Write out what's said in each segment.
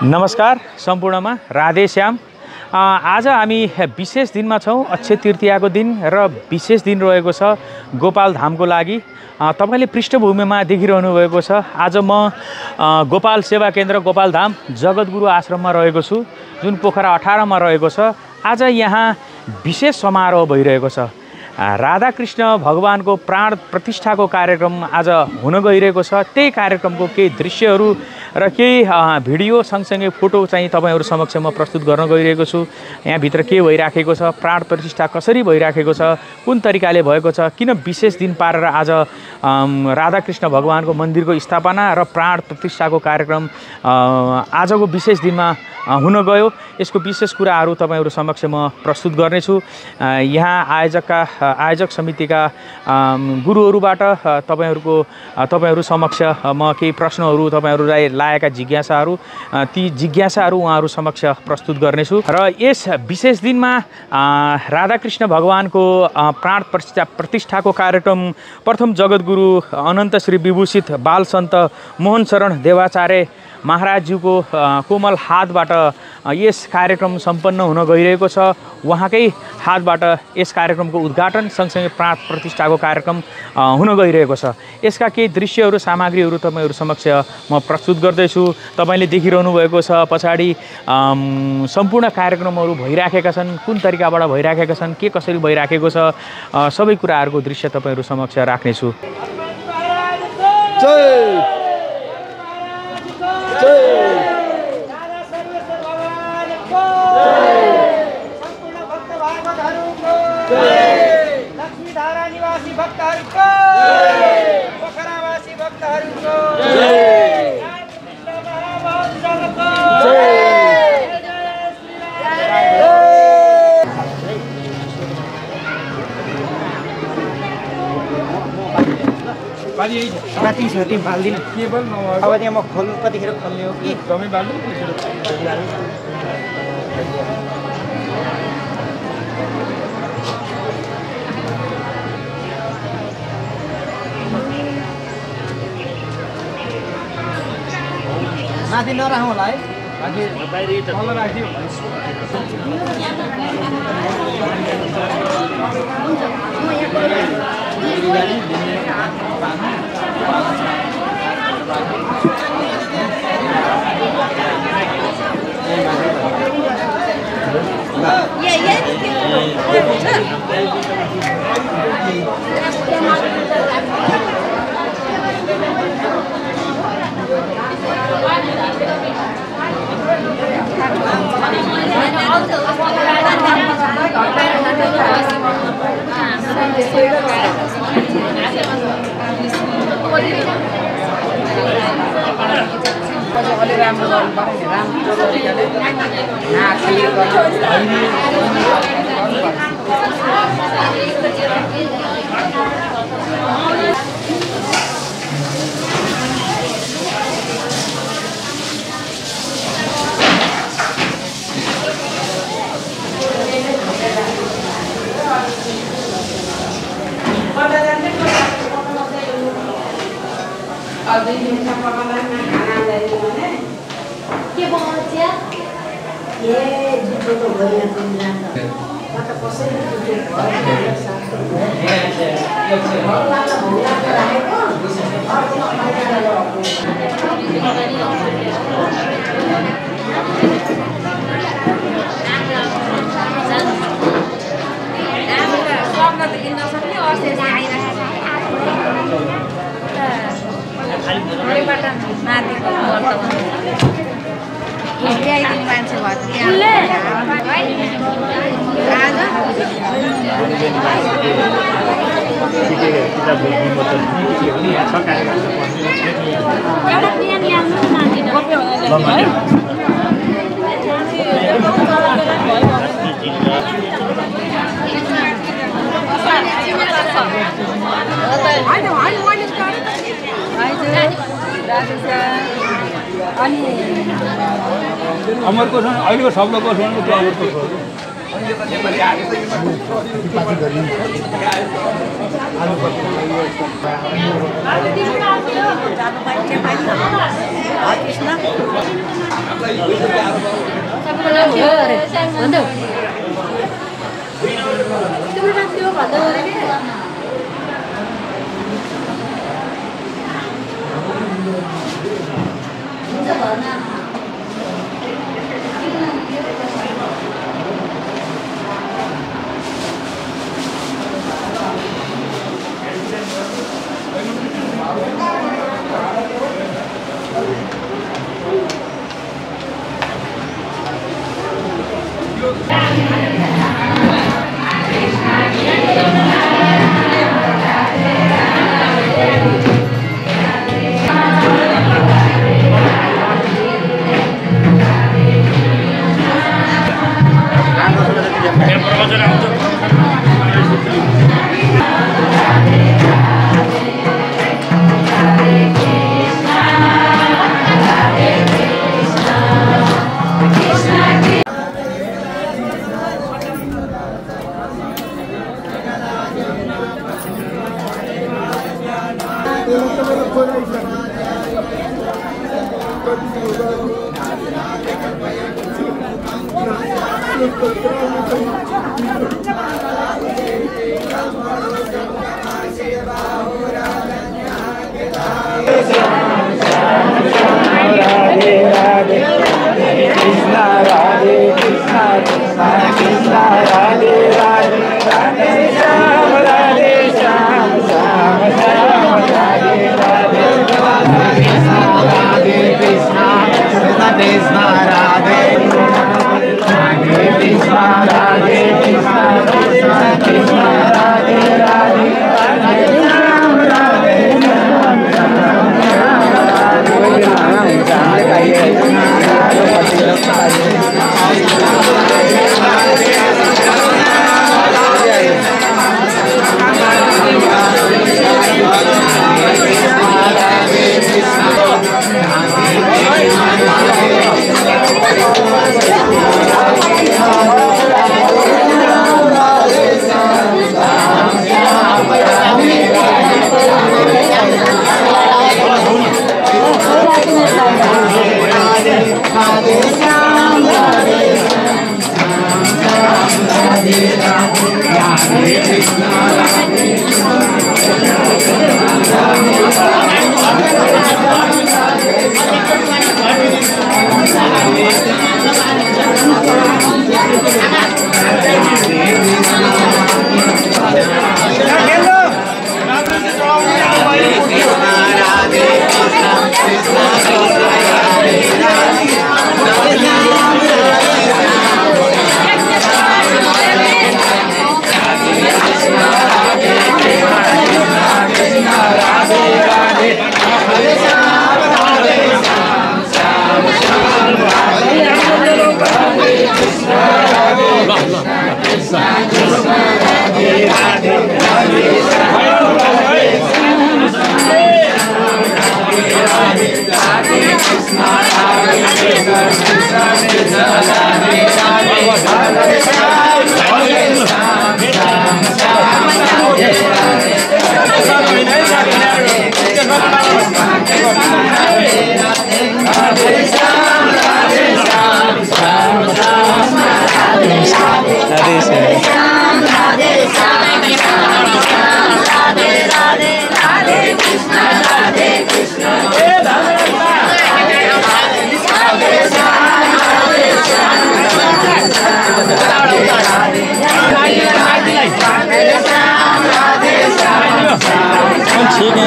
नमस्कार सम्पूर्णमा राधे श्याम। आज हामी विशेष दिनमा छौँ। अक्षय तृतीयाको दिन र विशेष दिन रहेको छ गोपाल धामको लागि। तपाईले पृष्ठभूमिमा देखिरहनु भएको छ। आज म गोपाल सेवा केन्द्र गोपाल धाम जगतगुरु आश्रममा रहेको छु, जुन पोखरा 18 मा रहेको छ। आज यहाँ विशेष समारोह भइरहेको छ। राधाकृष्ण भगवानको प्राण प्रतिष्ठाको कार्यक्रम आज हुन गइरहेको छ। त्यही कार्यक्रमको केही दृश्यहरू र केही भिडियो सँगसँगै फोटो चाहिँ तपाईहरु समक्ष म प्रस्तुत गर्न गइरहेको छु। यहाँ भित्र के भइराखेको छ, प्राण प्रतिष्ठा कसरी भइराखेको छ, कुन तरिकाले भएको छ, किन विशेष दिन पारेर आज राधाकृष्ण भगवानको मन्दिरको स्थापना र प्राण प्रतिष्ठाको कार्यक्रम आजको विशेष दिनमा हुन गयो, यसको विशेष कुराहरू तपाईहरु समक्ष म प्रस्तुत गर्नेछु। यहाँ आयोजक समितिका गुरुहरूबाट तपाईहरु समक्ष म केही प्रश्नहरू तपाईहरुलाई लागेका जिज्ञासाहरू ती जिज्ञासाहरू उहाँहरू समक्ष प्रस्तुत गर्नेछु। र यस विशेष दिनमा राधाकृष्ण भगवानको प्राण प्रतिष्ठाको कार्यक्रम प्रथम जगतगुरु अनन्त श्री विभूषित बाल सन्त मोहन शरण देवाचार्य महाराजज्यूको कोमल हातबाट यस कार्यक्रम सम्पन्न हुन गइरहेको छ। उहाँकै हातबाट यस कार्यक्रमको उद्घाटन सँगसँगै प्राण प्रतिष्ठाको कार्यक्रम हुन गइरहेको छ। यसका केही दृश्यहरू सामग्रीहरू तपाईहरु समक्ष म प्रस्तुत गर्दैछु। तपाईले देखिरहनु भएको छ पछाडि सम्पूर्ण कार्यक्रमहरू भइराखेका छन्, कुन तरिकाबाट भइराखेका छन्, के कसरी भइराखेको छ, सबै कुराहरूको दृश्य तपाईहरु समक्ष राख्नेछु। माथि छति बाल्दिन केबल अब त्यहाँ म खोल्नु कतिखेर खोल्ने हो कि कमै बाल्नु माथि नराखौँ होला है, माथि बाहिर तल राखिदियो। अलि राम्रो गर्नुपर्ने राम्रो तरिकाले मान्छे अमरको छ अहिलेको शब्दको छ ठीक है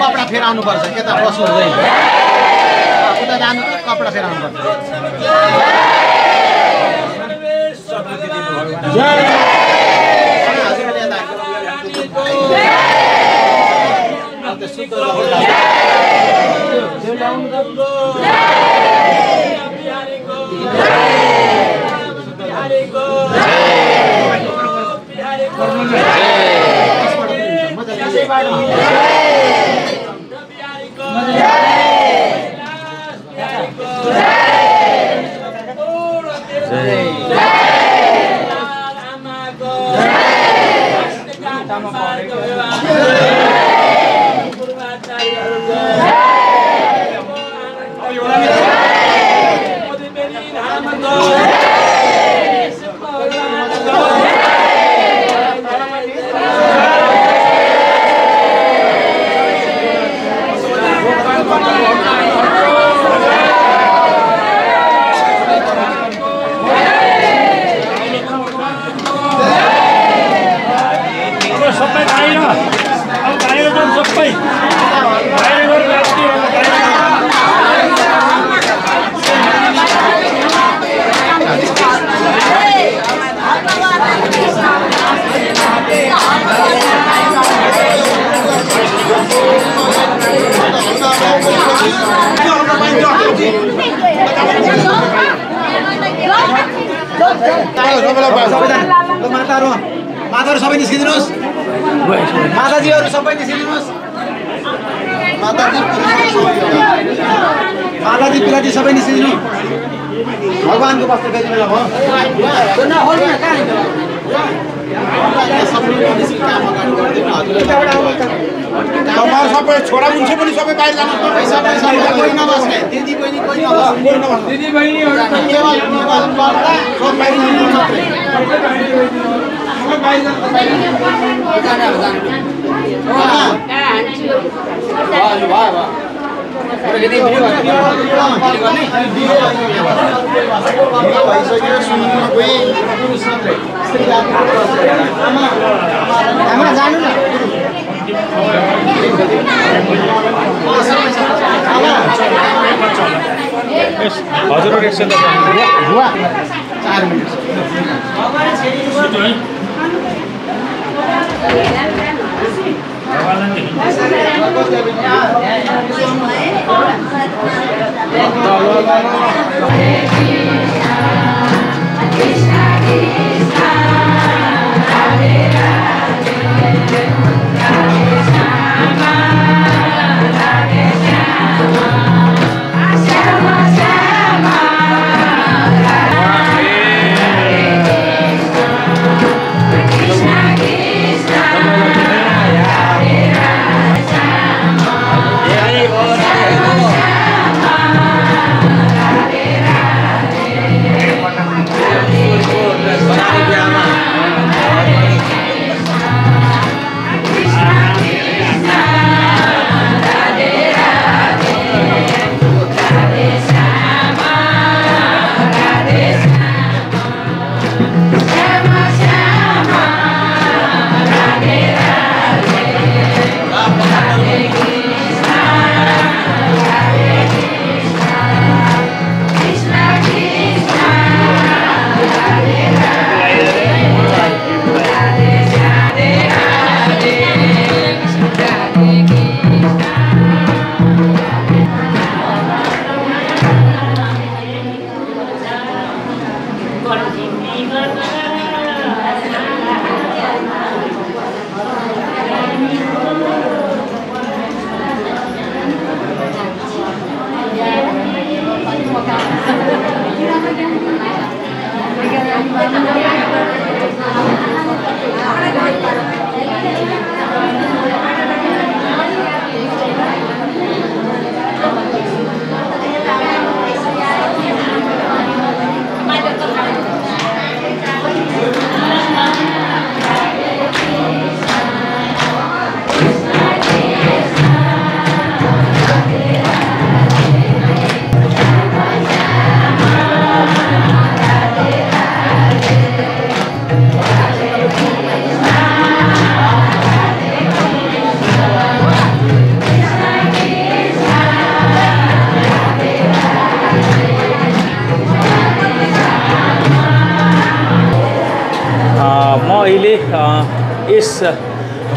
कपडा फेराउनु पर्छ यता बस्नु हुँदैन उता जानु त कपडा फेराउनु पर्छ समृद्धि दिनु भगवान माताहरु सबै निस्किदिनुस् माताजीहरु सबै निस्किदिनुस् माताजी पिताजी सबै निस्किदिनु भगवानको वस्त्र फेरिनु ल तपाईहरु सबै छोरा मुन्छे पनि सबै बाहिर जानु कोही नबस्ने दिदी बहिनी कोही नबस्ने दिदी बहिनीहरु केवल पर्दा सब बाहिर जानु मात्रै जानु न हजुर एकछिन 4 मिनेट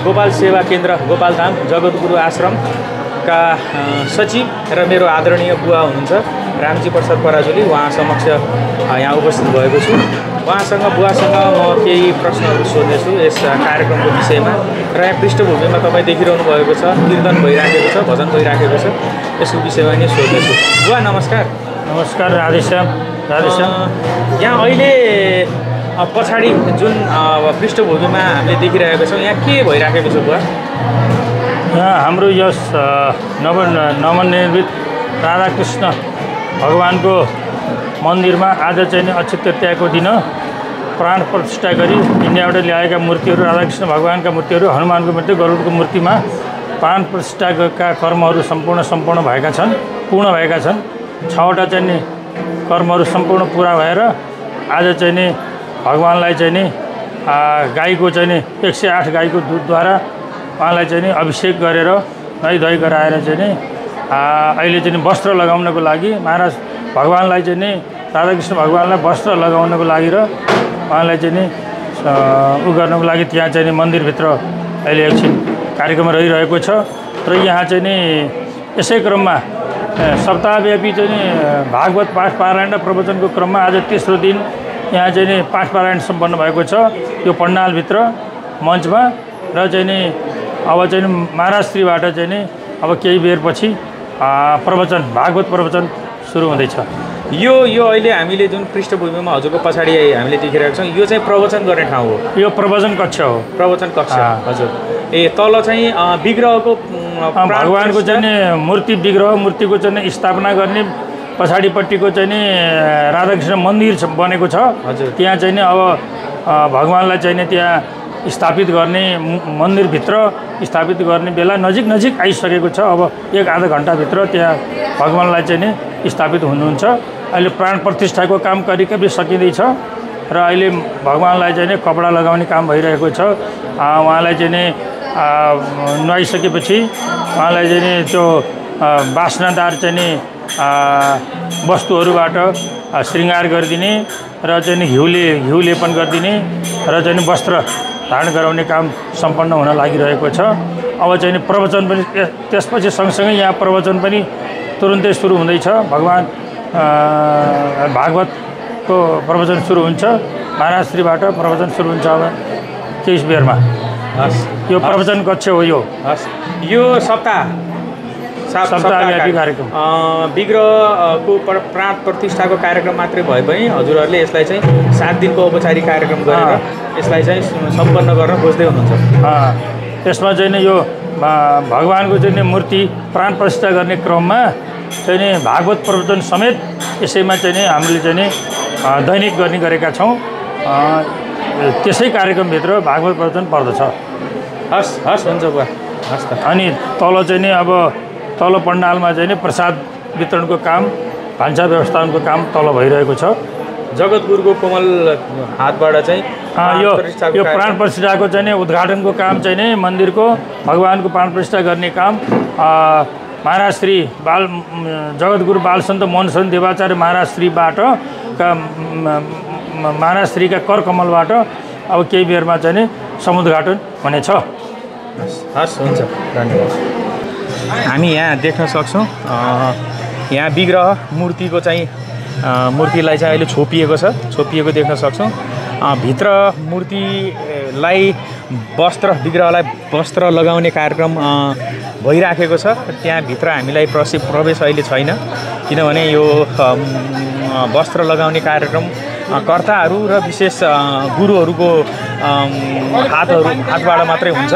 गोपाल सेवा केन्द्र गोपालधाम जगद्गुरु आश्रमका सचिव र मेरो आदरणीय बुवा हुनुहुन्छ रामजी प्रसाद पराजुली, उहाँ समक्ष यहाँ उपस्थित भएको छु। बुवासँग म केही प्रश्नहरू सोध्नेछु यस कार्यक्रमको विषयमा र यहाँ पृष्ठभूमिमा तपाईँ देखिरहनु भएको छ, कीर्तन भइराखेको छ, भजन भइराखेको छ, यसको विषयमा नै सोध्नेछु। बुवा नमस्कार। नमस्कार। राधेश्याम। यहाँ अहिले पछाडि जुन पृष्ठभूमिमा हामीले देखिरहेको छौँ, यहाँ के भइराखेको छ बुवा? यहाँ हाम्रो यस नवनिर्मित राधाकृष्ण भगवानको मन्दिरमा आज चाहिँ अक्षय तृतीयाको दिन प्राण प्रतिष्ठा गरी इन्डियाबाट ल्याएका मूर्तिहरू, राधाकृष्ण भगवानका मूर्तिहरू, हनुमानको मूर्ति, गरुडको मूर्तिमा प्राण प्रतिष्ठाका कर्महरू सम्पूर्ण भएका छन्, पूर्ण भएका छन्। 6वटा चाहिँ नि कर्महरू सम्पूर्ण पुरा भएर आज चाहिँ नि भगवानलाई चाहिँ नि गाईको चाहिँ नि 108 गाईको दुधद्वारा उहाँलाई चाहिँ नि अभिषेक गरेर नुहाइ धुवाइ गराएर चाहिँ नि अहिले चाहिँ वस्त्र लगाउनको लागि महाराज भगवानलाई चाहिँ नि राधाकृष्ण भगवानलाई वस्त्र लगाउनको लागि र उहाँलाई चाहिँ नि उ गर्नको लागि त्यहाँ चाहिँ नि मन्दिरभित्र अहिले एकछिन कार्यक्रम रहिरहेको छ। र यहाँ चाहिँ नि यसै क्रममा सप्ताहव्यापी चाहिँ नि भागवत पाठ पारायण र प्रवचनको क्रममा आज तेस्रो दिन यहाँ चाहिँ नि पाठ पारायण सम्पन्न भएको छ यो पण्डालभित्र मञ्चमा। र चाहिँ नि अब चाहिँ महाराष्ट्रीबाट चाहिँ नि अब केही बेरपछि प्रवचन भागवत प्रवचन सुरु हुँदैछ। यो अहिले हामीले जुन पृष्ठभूमिमा हजुरको पछाडि हामीले देखिरहेको छौँ, यो चाहिँ प्रवचन गर्ने ठाउँ हो? यो प्रवचन कक्ष हो। प्रवचन कक्ष हजुर। तल चाहिँ विग्रहको भगवानको चाहिँ नि मूर्तिको चाहिँ स्थापना गर्ने पछाडिपट्टिको चाहिँ नि राधाकृष्ण मन्दिर बनेको छ। हजुर। त्यहाँ चाहिँ नि अब भगवानलाई चाहिँ नि त्यहाँ स्थापित गर्ने मन्दिरभित्र स्थापित गर्ने बेला नजिक आइसकेको छ। अब 1-आधा घन्टाभित्र त्यहाँ भगवानलाई चाहिँ नि स्थापित हुनुहुन्छ। अहिले प्राण प्रतिष्ठाको काम करिब सकिँदैछ र अहिले भगवानलाई चाहिँ नि कपडा लगाउने काम भइरहेको छ। उहाँलाई चाहिँ नि नुहाइसकेपछि उहाँलाई चाहिँ नि त्यो वासनादार चाहिँ नि वस्तुहरूबाट श्रृङ्गार गरिदिने र चाहिँ नि घिउ लेपन गरिदिने र चाहिँ नि वस्त्र धारण गराउने काम सम्पन्न हुन लागिरहेको छ। अब चाहिँ नि प्रवचन पनि त्यसपछि सँगसँगै यहाँ प्रवचन पनि तुरुन्तै सुरु हुँदैछ। भगवान भागवतको प्रवचन सुरु हुन्छ, महाराष्ट्रीबाट प्रवचन सुरु हुन्छ अब केही बेरमा। यो प्रवचन कक्ष हो। यो सप्ताहव्यापी कार्यक्रम विग्रहको प्राण प्रतिष्ठाको कार्यक्रम मात्रै भए पनि हजुरहरूले यसलाई चाहिँ 7 दिनको औपचारिक कार्यक्रम गरेर यसलाई चाहिँ सम्पन्न गर्न खोज्दै हुनुहुन्छ। यसमा चाहिँ नि यो भगवानको चाहिँ नि मूर्ति प्राण प्रतिष्ठा गर्ने क्रममा चाहिँ नि भागवत प्रवचन समेत यसैमा चाहिँ नि हामीले चाहिँ नि दैनिक गर्ने गरेका छौँ। त्यसै कार्यक्रमभित्र भागवत प्रवचन पर्दछ। हस् हुन्छ बुवा, हस् त। अनि तल चाहिँ नि अब तल पण्डालमा चाहिँ नि प्रसाद वितरणको काम, भान्सा व्यवस्थापनको काम तल भइरहेको छ। जगद्गुरुको कोमल हातबाट चाहिँ यो प्राण प्रतिष्ठाको चाहिँ नि उद्घाटनको काम चाहिँ नि मन्दिरको भगवानको प्राण प्रतिष्ठा गर्ने काम महाराज श्री जगद्गुरु बालसन्त मोहनचन्द्र देवाचार्य महाराज श्रीबाट महाराज श्रीका कर कमलबाट अब केही बेरमा चाहिँ नि समुद्घाटन हुनेछ। हस् हुन्छ, धन्यवाद। हामी यहाँ देख्न सक्छौँ यहाँ विग्रह मूर्तिको चाहिँ मूर्तिलाई चाहिँ अहिले छोपिएको देख्न सक्छौँ। भित्र मूर्तिलाई विग्रहलाई वस्त्र लगाउने कार्यक्रम भइराखेको छ। त्यहाँभित्र हामीलाई प्रवेश अहिले छैन, किनभने यो वस्त्र लगाउने कार्यक्रम कर्ताहरू र विशेष गुरुहरूको हातबाट मात्रै हुन्छ।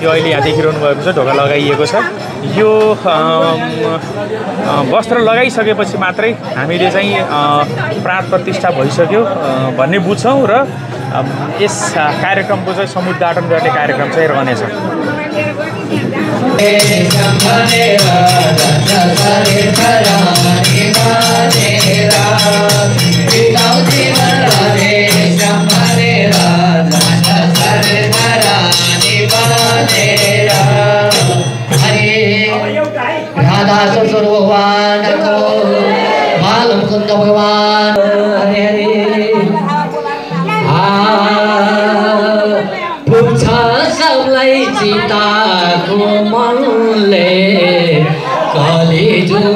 यो अहिले यहाँ देखिरहनु भएको छ, ढोका लगाइएको छ। यो वस्त्र लगाइसकेपछि मात्रै हामीले चाहिँ प्राण प्रतिष्ठा भइसक्यो भन्ने बुझ्छौँ र यस कार्यक्रमको चाहिँ समुद्घाटन गर्ने कार्यक्रम चाहिँ रहनेछ। राधा ससुर भगवान को बाल मुकुंद भगवान हरे हरे मनले कलेजुमारीको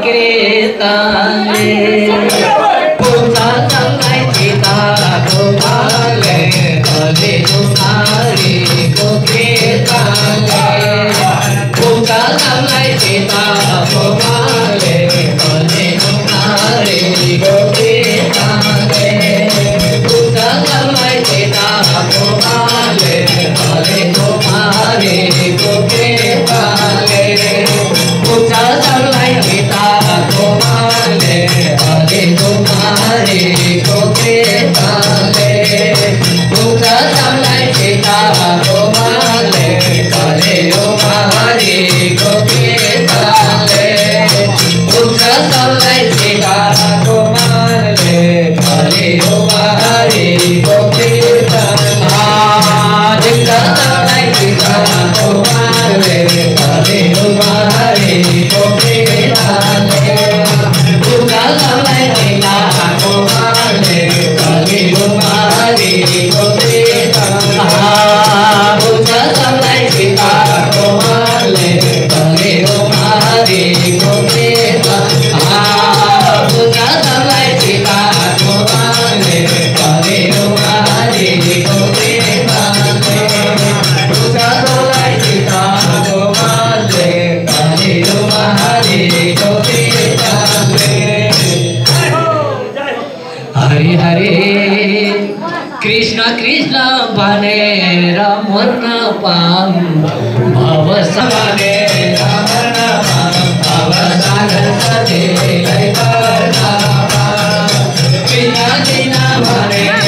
कृताले पुग्छ सबलाई चिताको भाले कलेजुमारीको कृताले पुग्छ सबलाई चिताको भाले कलेजुमारीको कृताले पुग्छ सबलाई चिताको भाले कलेजुमारीको कृताले पुग्छ सबलाई चिताको भाले कलेजुमारीको कृताले पुग्छ सबलाई चिताको भाले कलेजुमारीको कृताले पुग्छ सबलाई चिताको भाले कलेजुमारीको कृताले पुग्छ सबलाई चिताको भाले कलेजुमारीको कृताले पुग्छ सबलाई चिताको भाले कलेजुमारीको कृताले पुग्छ सबलाई चिताको भाले कलेजुमारीको कृताले पुग्छ सबलाई चिताको भाले कलेजुमारीको कृताले पुग्छ सबलाई चिताको भाले कलेजुमारीको कृताले हरे हरे कृष्ण कृष्ण भनेर मर्न पाऊँ भव भनेर मर्न पाऊँ भव सागर सधैँलाई गर्न पाऊँ कृष्ण कृष्ण भनेर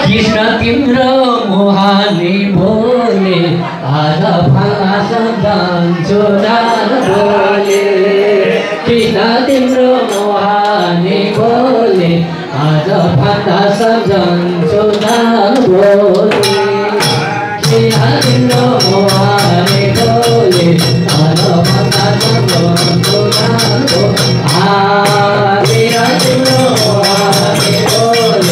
कृष्ण तिम्रो मोहानी भोले आज भाष जान्छु जान भोले कृष्ण तिम्रो मोहानी भोले आज भाष जान्छु जान भोले कृष्ण तिम्रो मोहानी भोले आज भाष जान्छु जान भोले कृष्ण तिम्रो मोहानी भोले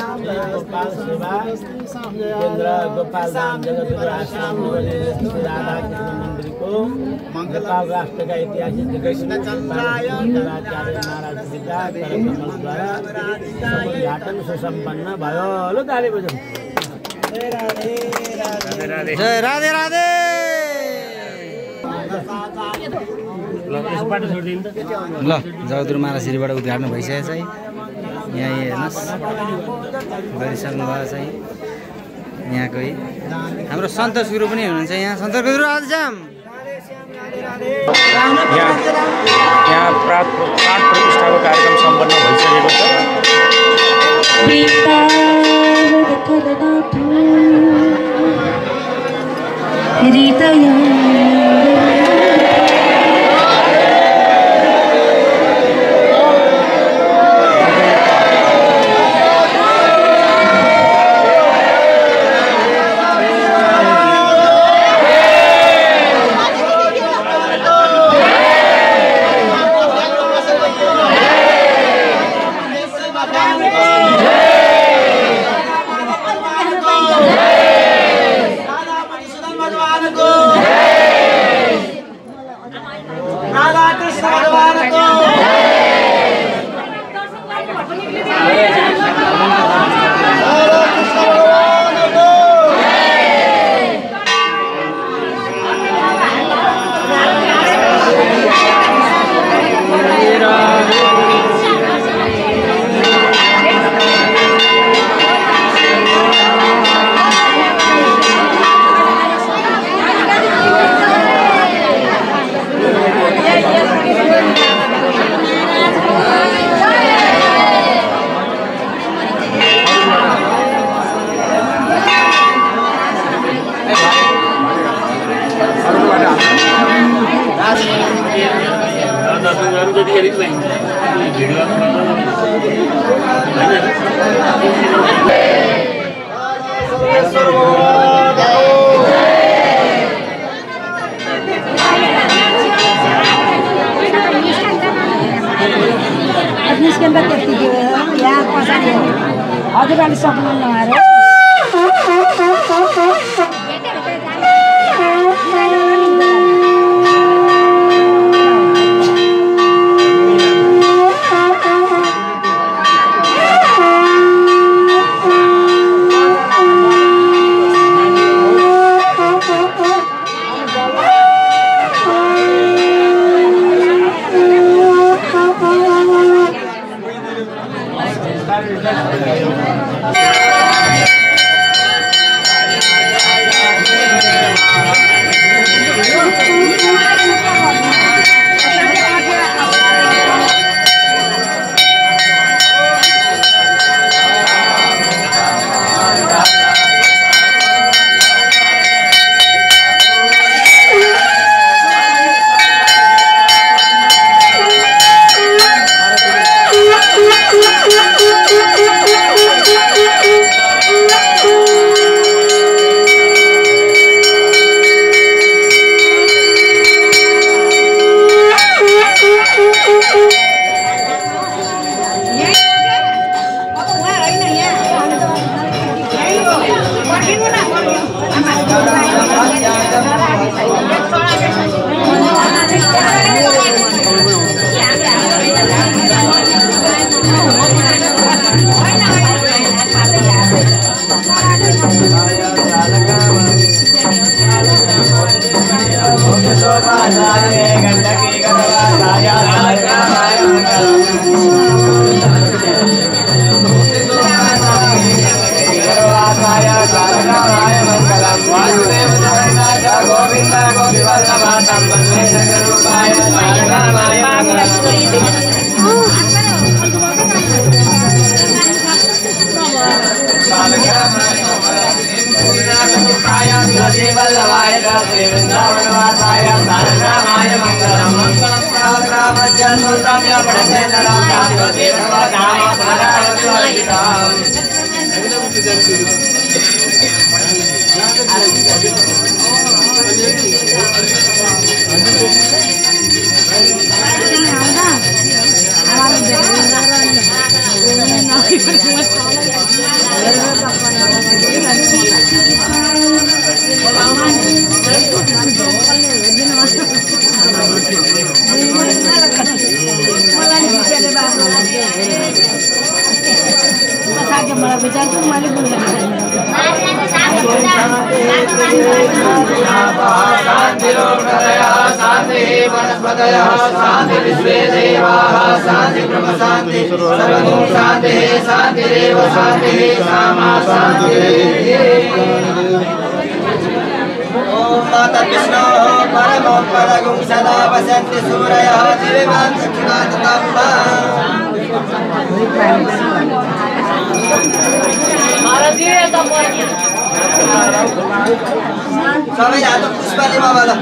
गोपाल सेवा केन्द्र गोपाल धाम जगतगुरु आश्रम राधा कृष्ण मन्दिरको नेपाल राष्ट्रका ऐतिहासिक आचार्य महाराज पिता करकमलद्वारा उद्घाटन सुसम्पन्न भयो। ल ताली बजाउँ। जय राधे राधे। ल जगतगुरु महाराजश्रीबाट उद्घाटन भइसकेको छ है। यहाँ हेर्नुहोस् गरिसक्नु भएको छ है। यहाँकै हाम्रो सन्तोष गुरु पनि हुनुहुन्छ। यहाँ सन्तोष गुरु राधेश्याम यहाँ प्राण प्रतिष्ठाको कार्यक्रम सम्पन्न भइसकेको छ। हजुरले सक्नु नआएर Terima kasih. माता विष्णु परमो परगुं सदा वसन्ति सूरयः दिव्यान् चक्षुणातम्बा सबै हात पुष्पले बाबाला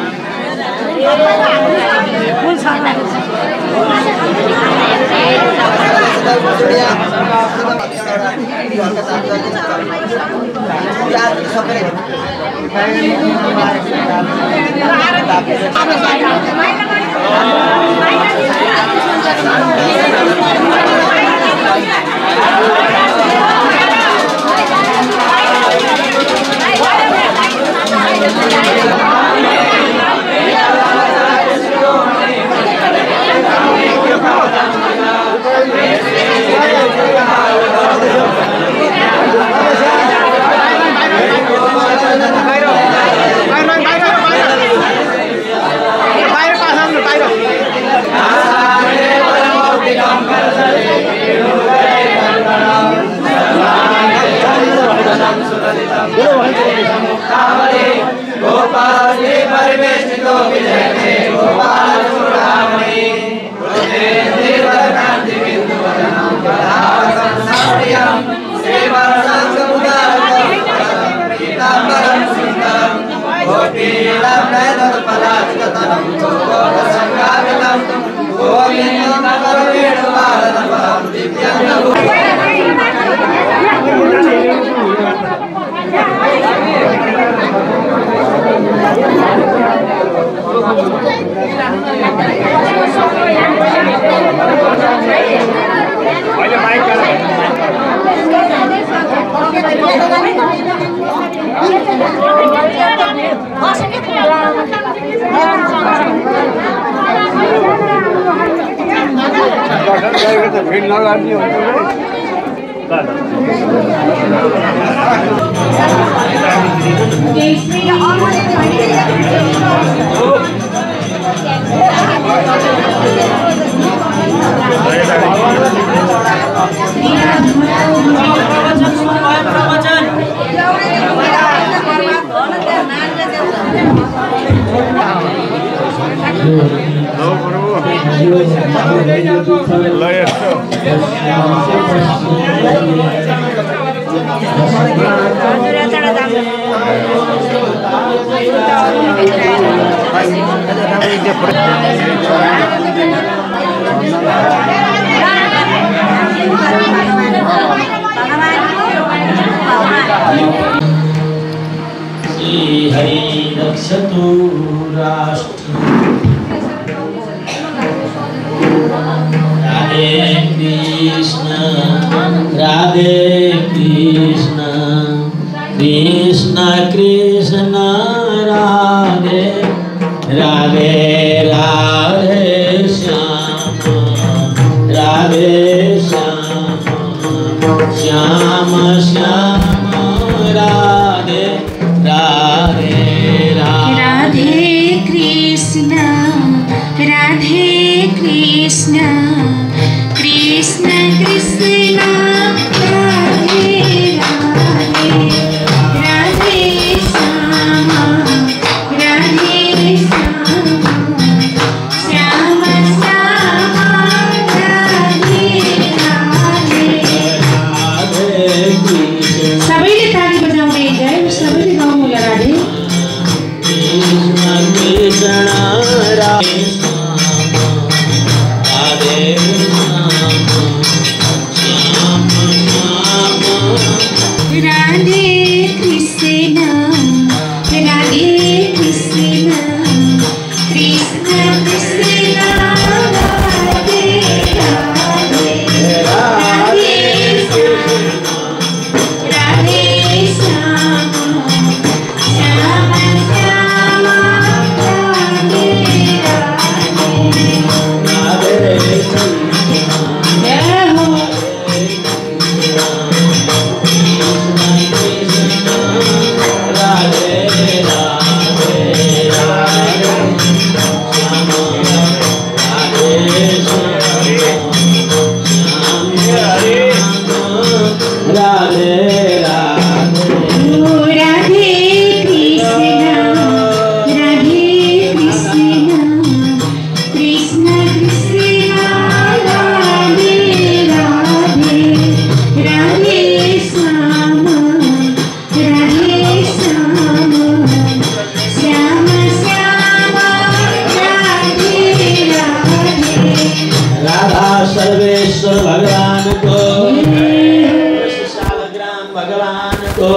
भगवानको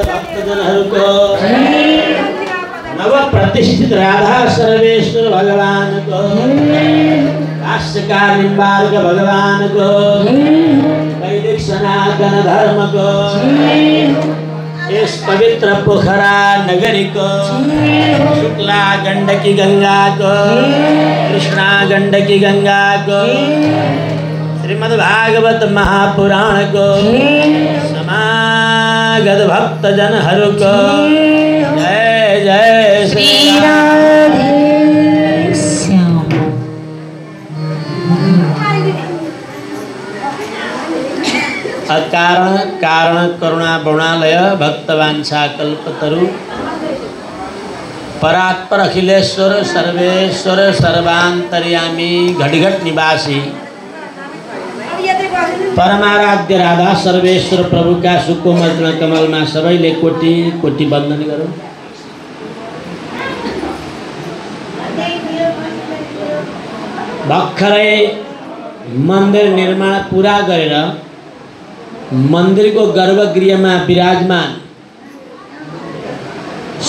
भक्तजनहरूको नव प्रतिष्ठित राधा सर्वेश्वर भगवानको भाष्यकार निम्बार्क भगवानको वैदिक सनातन धर्मको यस पवित्र पोखरा नगरीको शुक्ला गण्डकी गङ्गाको कृष्णा गण्डकी गङ्गाको श्रीमद् भागवत महापुराणको समागत भक्तजनहरूको जय जय श्री राधे श्याम। अकारण कारण करुणा बरुणालय भक्तवांछा कल्पतरु परात्पर अखिलेश्वर सर्वेश्वर सर्वांतर्यामी घटघट निवासी परमाराध्य राधा सर्वेश्वर प्रभुका सुकोमल कमलमा सबैले कोटि कोटि वन्दन गरौँ। भर्खरै मन्दिर निर्माण पूरा गरेर मन्दिरको गर्भगृहमा विराजमान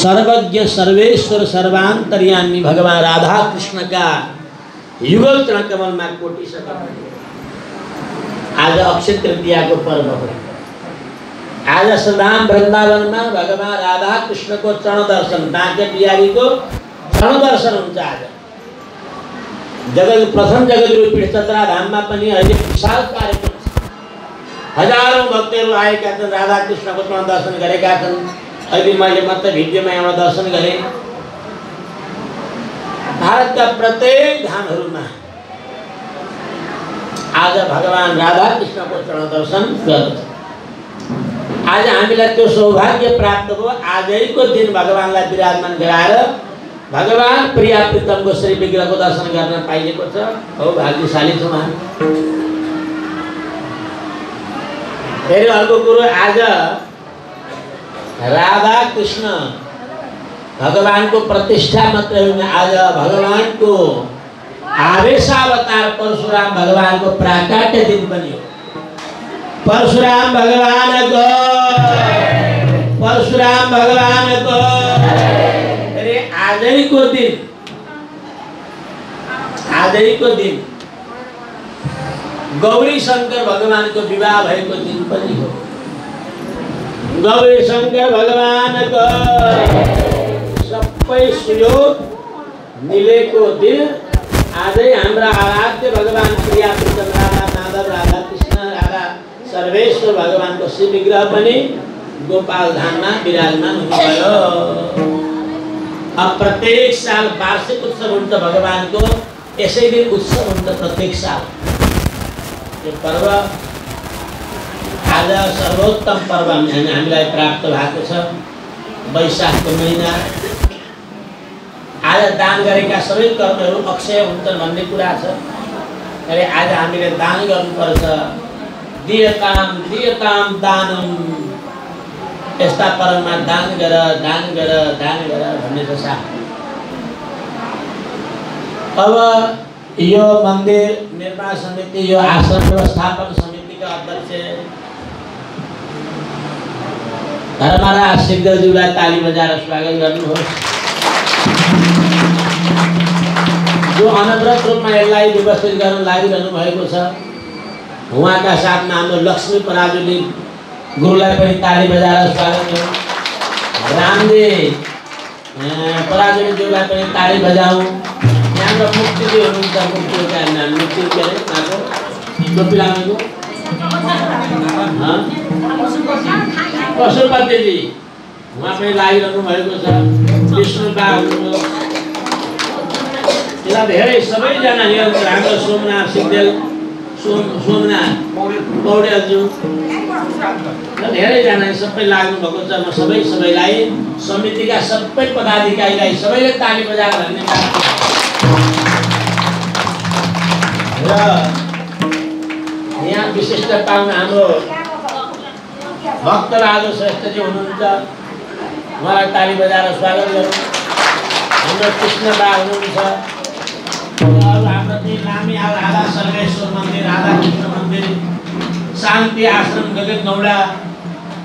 सर्वज्ञ सर्वेश्वर सर्वान्तर्यामी भगवान राधा कृष्णका युगल चरण कमलमा कोटिसकेका आज अक्षय तृतीयाको पर्व हो। आज श्रीधाम वृन्दावनमा भगवान राधा कृष्णको चरण दर्शन बाँके बिहारीको चरण दर्शन हुन्छ। आज जगत प्रथम जगद्गुरु पीठचत्रा धाममा पनि अहिले विशाल कार्यक्रम छ। हजारौं भक्तहरू आएका छन्, राधा कृष्णको चरण दर्शन गरेका छन्। अहिले मैले मात्र भिडियोमा एउटा दर्शन गरेँ। भारतका प्रत्येक धामहरूमा आज भगवान राधा कृष्णको चरण दर्शन गर्छ। आज हामीलाई त्यो सौभाग्य प्राप्त भयो। आजैको दिन भगवानलाई विराजमान गराएर भगवान प्रिया प्रीतमको श्री विग्रहको दर्शन गर्न पाइएको छ। हो भाग्यशाली छौँ हामी। फेरि अर्को कुरो, आज राधा कृष्ण भगवानको प्रतिष्ठा मात्र होइन, आज भगवानको आवेशावतार परशुराम भगवानको प्राकट्य दिन पनि हो। परशुराम भगवानको अरे आजैको दिन गौरी शंकर भगवानको विवाह भएको दिन पनि हो। गौरी शंकर भगवानको सबै सुयोग मिलेको दिन आजै हाम्रा आराध्य भगवान प्रिया प्रीतम राधा माधव राधा कृष्ण राधा सर्वेश्वर भगवानको श्री विग्रह पनि गोपाल धाममा विराजमान हुनुभयो। अब प्रत्येक साल वार्षिक उत्सव हुन्छ भगवानको, यसै दिन उत्सव हुन्छ प्रत्येक साल। यो पर्व आज सर्वोत्तम पर्व हामीलाई प्राप्त भएको छ। वैशाखको महिना आज दान गरेका सबै कर्महरू अक्षय हुन्छन् भन्ने कुरा छ। अरे आज हामीले दान गर्नुपर्छ। दियताम दानम, यस्ता पर्वमा दान गर भन्ने छ साथ। अब यो मन्दिर निर्माण समिति, यो आश्रम व्यवस्थापन समितिका अध्यक्ष धर्मराज सिद्धज्यूलाई ताली बजाएर स्वागत गर्नुहोस्। जो अनवरत रूपमा यसलाई व्यवस्थित गर्न लागिरहनु भएको छ, उहाँका साथमा हाम्रो लक्ष्मी पराजुली गुरुलाई पनि ताली बजाएर स्वागत गरौँ। रामजी पराजुलीज्यूलाई पनि ताली बजाउँ। हाम्रो मुक्तिजी हुनुहुन्छ, मुक्ति के अरे गोपीरामको पशुपतिजी उहाँ पनि लागिरहनु भएको छ। विष्णुबा हुनुभयो। त्यसलाई धेरै सबैजना यहाँ हाम्रो सोमनाथ सिग्देल सोमनाथ पौडेलज्यू धेरैजना सबै लाग्नु भएको छ। म सबैलाई समितिका सबै पदाधिकारीलाई सबैले ताली बजाएर धन्यवाद। र यहाँ विशिष्ट पाहुना हाम्रो भक्तराज श्रेष्ठजी हुनुहुन्छ, उहाँलाई ताली बजाएर स्वागत गरौँ। हाम्रो कृष्णबा हुनुहुन्छ। हाम्रो लामी राधा सर्वेश्वर मन्दिर, राधा कृष्ण मन्दिर शान्ति आश्रम गगन गौडा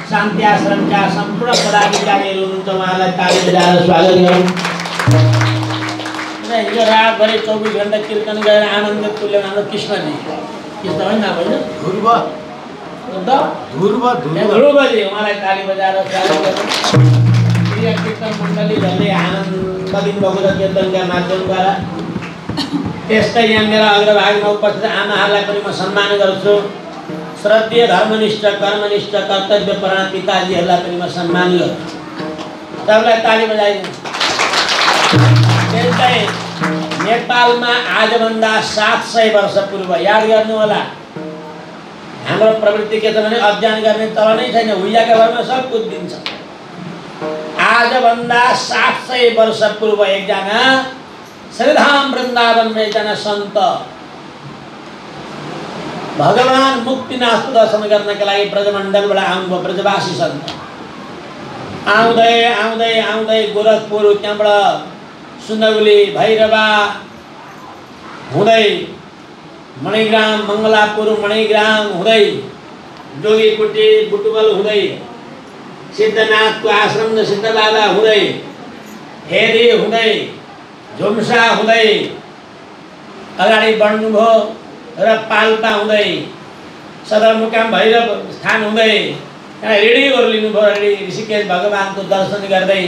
शान्ति आश्रमका सम्पूर्ण पदाधिकारीहरू हुनुहुन्छ, उहाँलाई ताली बजाएर स्वागत गरौँ। हिजो रातभरि 24 घण्टा कीर्तन गरेर आनन्द तुल्यौँ हाम्रो कृष्णजी। कृष्ण होइन नाम होइन? ध्रुवजी, उहाँलाई ताली बजाएर स्वागत गरौँ। प्रिय कीर्तन मण्डलीहरूले आनन्द दिनुभएको छ कीर्तनका माध्यमद्वारा। त्यस्तै यहाँ मेरा अग्रभागमा उपस्थित आमाहरूलाई पनि म सम्मान गर्छु। श्रद्धेय धर्मनिष्ठ कर्मनिष्ठ कर्तव्यपरायण पिताजीहरूलाई पनि म सम्मान गर्छु। सबलाई ताली बजाइदिनु। त्यस्तै नेपालमा आजभन्दा 700 वर्ष पूर्व, याद गर्नु होला, हाम्रो प्रवृत्ति के छ भने अध्ययन गर्ने चलनै छैन, हुइयाका भरमा सब कुदिन्छ। आजभन्दा 700 वर्ष पूर्व एकजना श्रीधाम वृन्दावनमा एकजना सन्त भगवान मुक्तिनाथको दर्शन गर्नका लागि ब्रजमण्डलबाट आउनुभयो। ब्रजवासी सन्त आउँदै आउँदै आउँदै गोरखपुर, त्यहाँबाट सुनौली, भैरवा हुँदै मणिग्राम, मङ्गलापुर, मणिग्राम हुँदै जोगीकुटी, बुटुबल हुँदै सिद्धनाथको आश्रम र सिद्ध बाबा हुँदै हेरी हुँदै झुम्सा हुँदै अगाडि बढ्नुभयो र पाल्पा हुँदै सदरमुकाम भैरव स्थान हुँदै रेडी ओर्लिनुभयो। रेडी ऋषिकेश भगवानको दर्शन गर्दै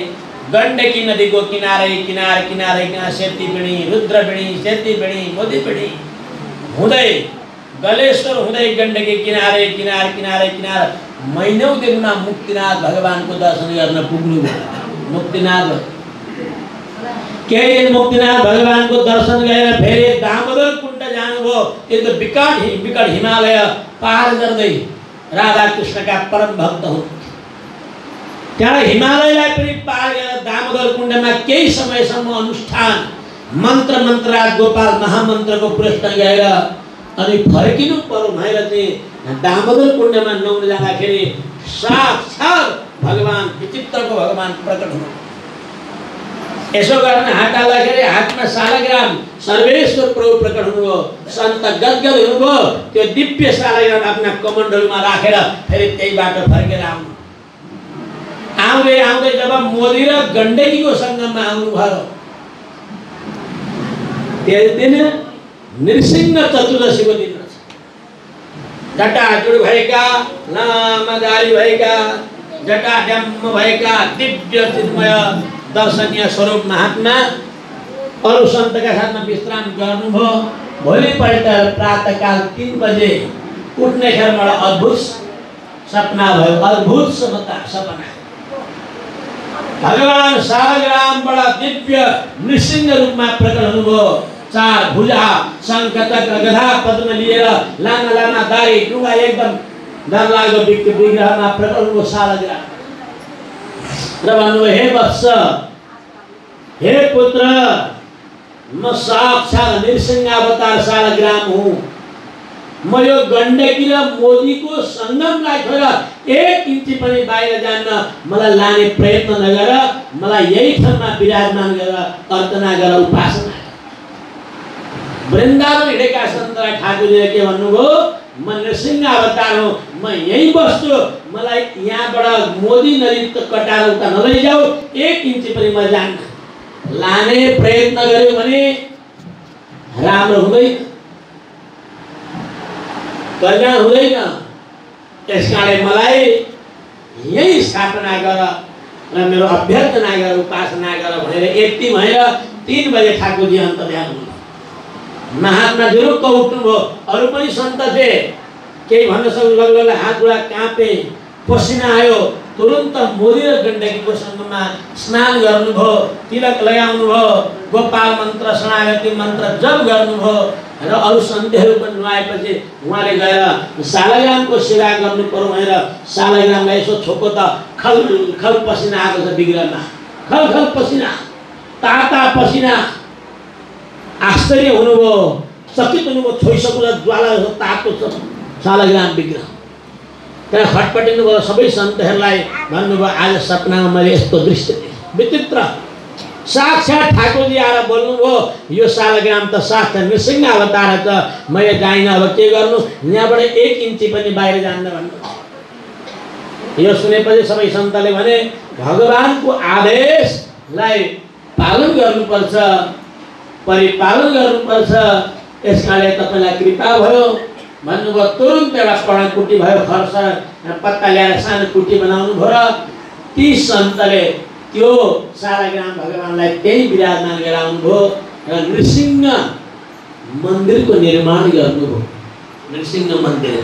गण्डकी नदीको किनारै किनार किनारै किनार सेतीबिणी, रुद्रबिणी, सेतीबिणी, मोदीबिणी हुँदै गलेश्वर हुँदै गण्डकी किनारै किनार किनारै किनार महिनौँ दिनमा मुक्तिनाथ भगवानको दर्शन गर्न पुग्नुभयो। मुक्तिनाथ केही दिन मुक्तिनाथ भगवानको दर्शन गरेर फेरि दामोदर कुण्ड जानुभयो। यो त विकट हिमालय पार गर्दै राधाकृष्णका परम भक्त हुन्। त्यहाँ हिमालयलाई पनि पार गरेर दामोदर कुण्डमा केही समयसम्म अनुष्ठान मन्त्रराज गोपाल महामन्त्रको प्रश्न गएर अनि फर्किनु पर्यो भनेर चाहिँ दामोदर कुण्डमा नुहाउन जाँदाखेरि साक्षात् भगवान विचित्रको भगवान प्रकट हुनु। यसो गर्न हात हाल्दाखेरि हातमा शालग्राम सर्वेश्वर प्रभु प्रकट हुनुभयो। सन्त गदगद हुनुभयो। त्यो दिव्य शालग्राम आफ्ना कमण्डलमा राखेर फेरि त्यही बाटो फर्केर आउनु। आउँदै आउँदै जब मोदी र गण्डकीको सङ्गममा आउनुभयो, त्यस दिन नृसिंह चतुर्दशीको दिन रहेछ। जटाजुड भएका, लामादारी भएका, जटाड्याम्म भएका दिव्य चिन्मय दर्शनीय स्वरूप महात्मा अरू सन्तका साथमा विश्राम गर्नुभयो। भोलिपल्ट प्रातःकाल 3 बजे उठ्ने खेरमा अद्भुत सपना भयो। अद्भुत सपना भगवान शालग्रामबाट दिव्य नृसिंह रूपमा प्रकट हुनुभयो। 4 भुजा, शङ्ख, चक्र, गदा, पद्म लिएर लामा लामा दारी डुङ्गा एकदम डरलाग्दो विग्रहमा प्रकट हुनुभयो शालग्राम। र भन्नुभयो, हे वत्स, हे पुत्र, म साक्षात् नृसिंह अवतार शालग्राम हुँ। म यो गण्डकी र मोदीको सङ्गमलाई छोडेर 1 इन्ची पनि बाहिर जान्न। मलाई लाने प्रयत्न नगर, मलाई यही ठाउँमा विराजमान गरेर अर्चना गर, उपासना। वृन्दावन हिँडेका सन्तलाई ठाकुरले के भन्नुभयो, म नृसिंह अवतार हुँ, म यही बस्छु। मलाई यहाँबाट मोदी नदी कटाएर उता नलैजाऊ, 1 इन्ची पनि म जान्न। लाने प्रयत्न गर्यो भने राम्रो हुँदैन, कल्याण हुँदैन। त्यसकारणले मलाई यही स्थापना गर र मेरो अभ्यर्थना गर, उपासना गर भनेर यति भएर 3 बजे ठाकुरजी अन्तर्ध्यान हुनु। महात्मा जुरुक्क उठ्नुभयो। अरू पनि सन्त थिए, केही भन्न सक्नु हात गोडा काँपे, पसिना आयो। तुरुन्त मोदी र गण्डकीको सङ्गममा स्नान गर्नुभयो, तिलक लगाउनुभयो, गोपाल मन्त्र शरणागति मन्त्र जप गर्नुभयो र अरू सन्तेहरू पनि नुहाएपछि उहाँले गएर शालग्रामको सेवा गर्नु पर्यो भनेर शालग्रामलाई यसो छोको त खल खल पसिना आएको छ विग्रहमा। खल खल पसिना, ताता पसिना। आश्चर्य हुनुभयो, चकित हुनुभयो। छोइसक्नु ज्वाला तातो छ शालग्राम विग्रह। त्यहाँ खटपटिनु भयो। सबै सन्तहरूलाई भन्नुभयो, आज सपनामा मैले यस्तो दृश्य देखेँ, विचित्र। साक्षात् ठाकुरजी आएर बोल्नुभयो यो शालग्राम त साक्षात् नृसिंह अवतार छ, मैले जाइन अब के गर्नु, यहाँबाट 1 इन्ची पनि बाहिर जान्न भन्नु। यो सुनेपछि सबै सन्तले भने भगवानको आदेशलाई पालन गर्नुपर्छ, परिपालन गर्नुपर्छ, यसकारण तपाईलाई कृपा भयो भन्नुभयो। तुरुन्त एउटा पढाकुटी भयो, खर्च पत्ता ल्याएर सानो कुटी बनाउनु भयो र ती सन्तले त्यो शालग्राम भगवानलाई त्यही विराजमान गराउनु भयो र नृसिंह मन्दिरको निर्माण गर्नुभयो। नृसिंह मन्दिर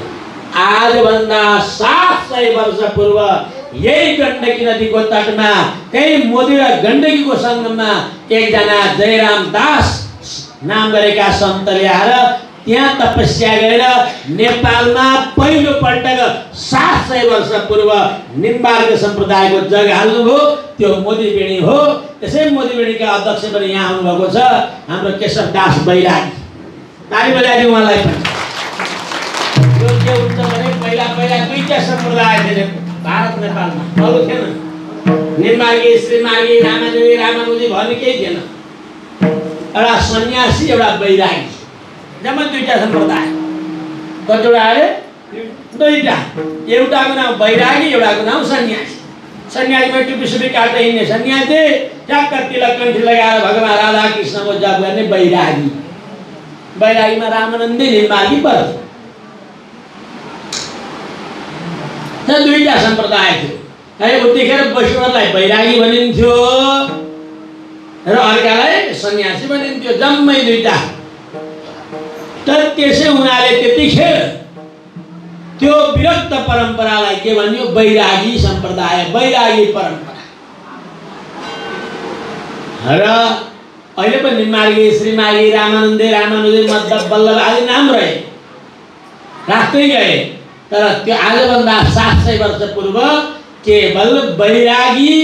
आजभन्दा 700 वर्ष पूर्व यही गण्डकी नदीको तटमा त्यही मोदी र गण्डकीको सङ्गममा एकजना जयराम दास नाम गरेका सन्तले आएर त्यहाँ तपस्या गरेर नेपालमा पहिलो पटक 700 वर्ष पूर्व निम्बार्क सम्प्रदायको जग हाल्नुभयो। त्यो मोदीबेडी हो। त्यसै मोदीबेडीका अध्यक्ष पनि यहाँ आउनुभएको छ, हाम्रो केशव दास बैरागी। ताली बजाइदिउँ उहाँलाई पनि। यो के हुन्छ भने पहिला 2टा सम्प्रदाय थिए भारत नेपालमा, अरू थिएन। निम्बार्की, श्रीमार्गी, रामानुजी भन्ने केही थिएन। एउटा सन्यासी, एउटा बैरागी, जम्मा 2टा सम्प्रदाय। कतिवटा अरे 2टा। एउटाको नाम बैरागी, एउटाको नाम सन्यासी। सन्यासीमा टुपी काट्दै हिँड्ने सन्यासी, ट्याक्क तिलक कण्ठी लगाएर भगवान राधा कृष्णको जप गर्ने बैरागी। बैरागीमा रामानन्दी, निम्बार्की पर्छ। 2टा सम्प्रदाय थियो। उतिखेर वैष्णवलाई बैरागी भनिन्थ्यो र अर्कालाई सन्यासी भनिन्थ्यो, जम्मै 2टा। तर त्यसै हुनाले त्यतिखेर त्यो विरक्त परम्परालाई के भनियो, बैरागी सम्प्रदाय, बैरागी परम्परा। र अहिले पनि निम्बार्की, श्रीमार्गी, रामानन्दी, रामानुजी, मद्दव, वल्लभ आदि नाम रहे, राख्दै गए। तर त्यो आजभन्दा 700 वर्ष पूर्व केवल बैरागी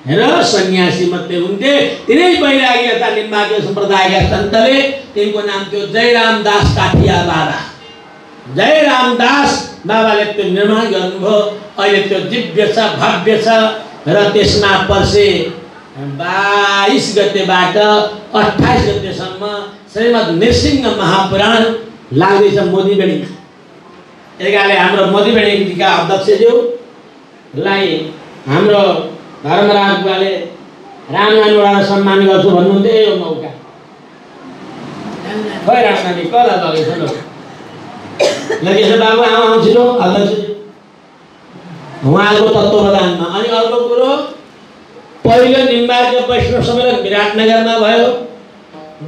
र सन्यासी मात्रै हुन्थे। तिनै बैरागी अर्थात् निम्बार्की सम्प्रदायका सन्तले, तिनको नाम थियो जयराम दास काठिया बाबा। जयराम दास बाबाले त्यो निर्माण गर्नुभयो। अहिले त्यो दिव्य छ, भव्य छ र त्यसमा पर्से 22 गतेबाट 28 गतेसम्म श्रीमद् नृसिंह महापुराण लाग्दैछ मोदीबेडीमा। एकाले हाम्रो मोदीबेडीका अध्यक्षज्यूलाई हाम्रो धर्मराज बुवाले रामनानीबाट सम्मान गर्छु भन्नुहुन्थ्यो। यो मौका खै रामनानी कता लगेछ ल लगेछ बाबु, आउँ छिटो अध्यक्षज्यू उहाँको तत्त्वावधानमा। अनि अर्को कुरो, पहिलो निम्बार्क वैष्णव सम्मेलन विराटनगरमा भयो,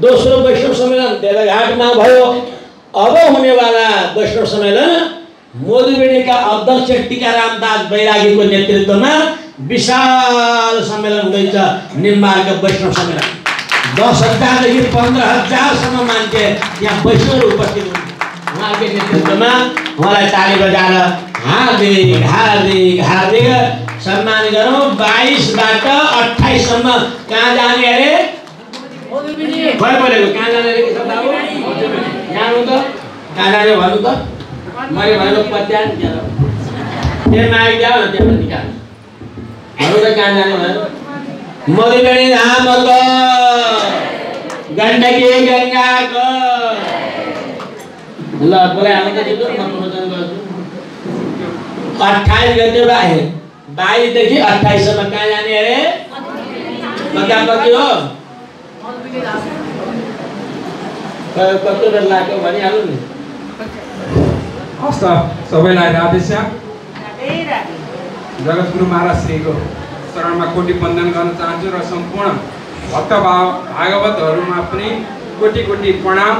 दोस्रो वैष्णव सम्मेलन भेलाघाटमा भयो। अब हुनेवाला वैष्णव सम्मेलन मोदीबेडीका अध्यक्ष टीकाराम दास बैरागीको नेतृत्वमा विशाल सम्मेलन हुँदैछ, निम्बार्क वैष्णव सम्मेलन। 10,000 देखि 15,000 सम्म मान्छे यहाँ वैष्णव उपस्थित हुनुहुन्छ। उहाँको नेतृत्वमा उहाँलाई ताली बजाएर हार्दिक हार्दिक हार्दिक सम्मान गरौँ। 22बाट 28 सम्म कहाँ जाने अरे? खै बोलेको कहाँ जाने अरे? जानु त कहाँ जाने भन्नु त? मैले भनेको पत्यान त्यहाँ माग जाऊ न, त्यहाँ निकाल भन्नु त कहाँ जाने भन्नु। मोदीबेडी धामको, गण्डकी गङ्गाको। ल बोलाइहाल्नु त दिनु, म प्रवचन गर्छु। 28 गतेबाट 22 देखि 28 सम्म कहाँ जाने अरे? कति हो? कति बेर लाग्यो भनिहाल्नु नि। हस्त सबैलाई राधेश्याम। जगद्गुरु महाराज श्रीको चरणमा कोटि वन्दन गर्न चाहन्छु र सम्पूर्ण भक्त भागवतहरूमा पनि कोटि कोटि प्रणाम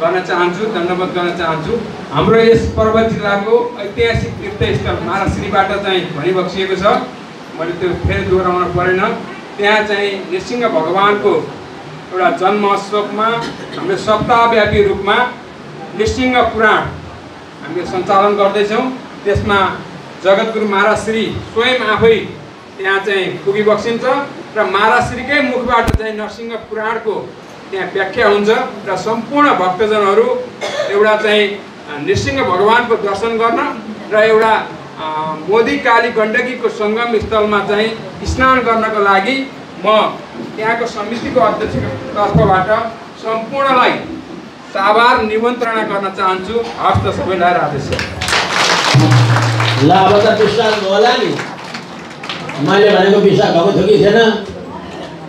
गर्न चाहन्छु, दण्डवत गर्न चाहन्छु। हाम्रो यस पर्वत जिल्लाको ऐतिहासिक तीर्थस्थल महाराजश्रीबाट चाहिँ भनिबक्सिएको छ, मैले त्यो फेरि दोहोऱ्याउन परेन। त्यहाँ चाहिँ नृसिंह भगवानको एउटा जन्मोत्सवमा हामीले सप्ताहव्यापी रूपमा नृसिंह पुराण हामीले सञ्चालन गर्दैछौँ। त्यसमा जगद्गुरु महाराजश्री स्वयं आफै त्यहाँ चाहिँ पुगिबक्सिन्छ र महाराजश्रीकै मुखबाट चाहिँ नरसिंह पुराणको त्यहाँ व्याख्या हुन्छ र सम्पूर्ण भक्तजनहरू एउटा चाहिँ नृसिंह भगवानको दर्शन गर्न र एउटा मोदी काली गण्डकीको सङ्गम स्थलमा चाहिँ स्नान गर्नको लागि म त्यहाँको समितिको अध्यक्षको तर्फबाट सम्पूर्णलाई साभार निमन्त्रणा गर्न चाहन्छु। हस्त सबैलाई राधेश्याम। ल अब त विश्वास भयो होला नि, मैले भनेको विश्वास भएको थियो कि थिएन?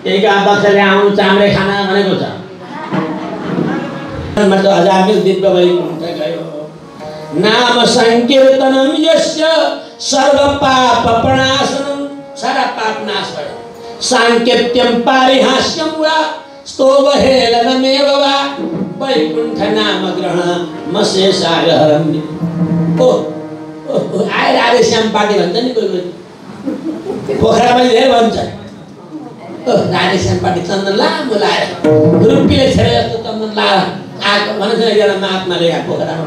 त्यहीका अध्यक्षले आउनु चाम्रे खाना भनेको छ। हजारकै दिव्य वैकुण्ठ गयो नाम संकीर्तनम यस्य सर्व पाप प्रणाशनम, सारा पाप नाश भयो। सांकेत्यम पारिहास्यम वा स्तोभहेलनमेव वा वैकुण्ठ नाम ग्रहण मशेषागहरम। ओ आए राधेश्याम पार्टी भन्छ नि कोही कोही, पोखरामा धेरै भन्छ राधेश्याम पार्टी चन्दन लामो लाएर रुप्पीले छेडे जस्तो चन्दन लाएर आएको भनेको छ एकजना महात्माले यहाँ पोखरामा।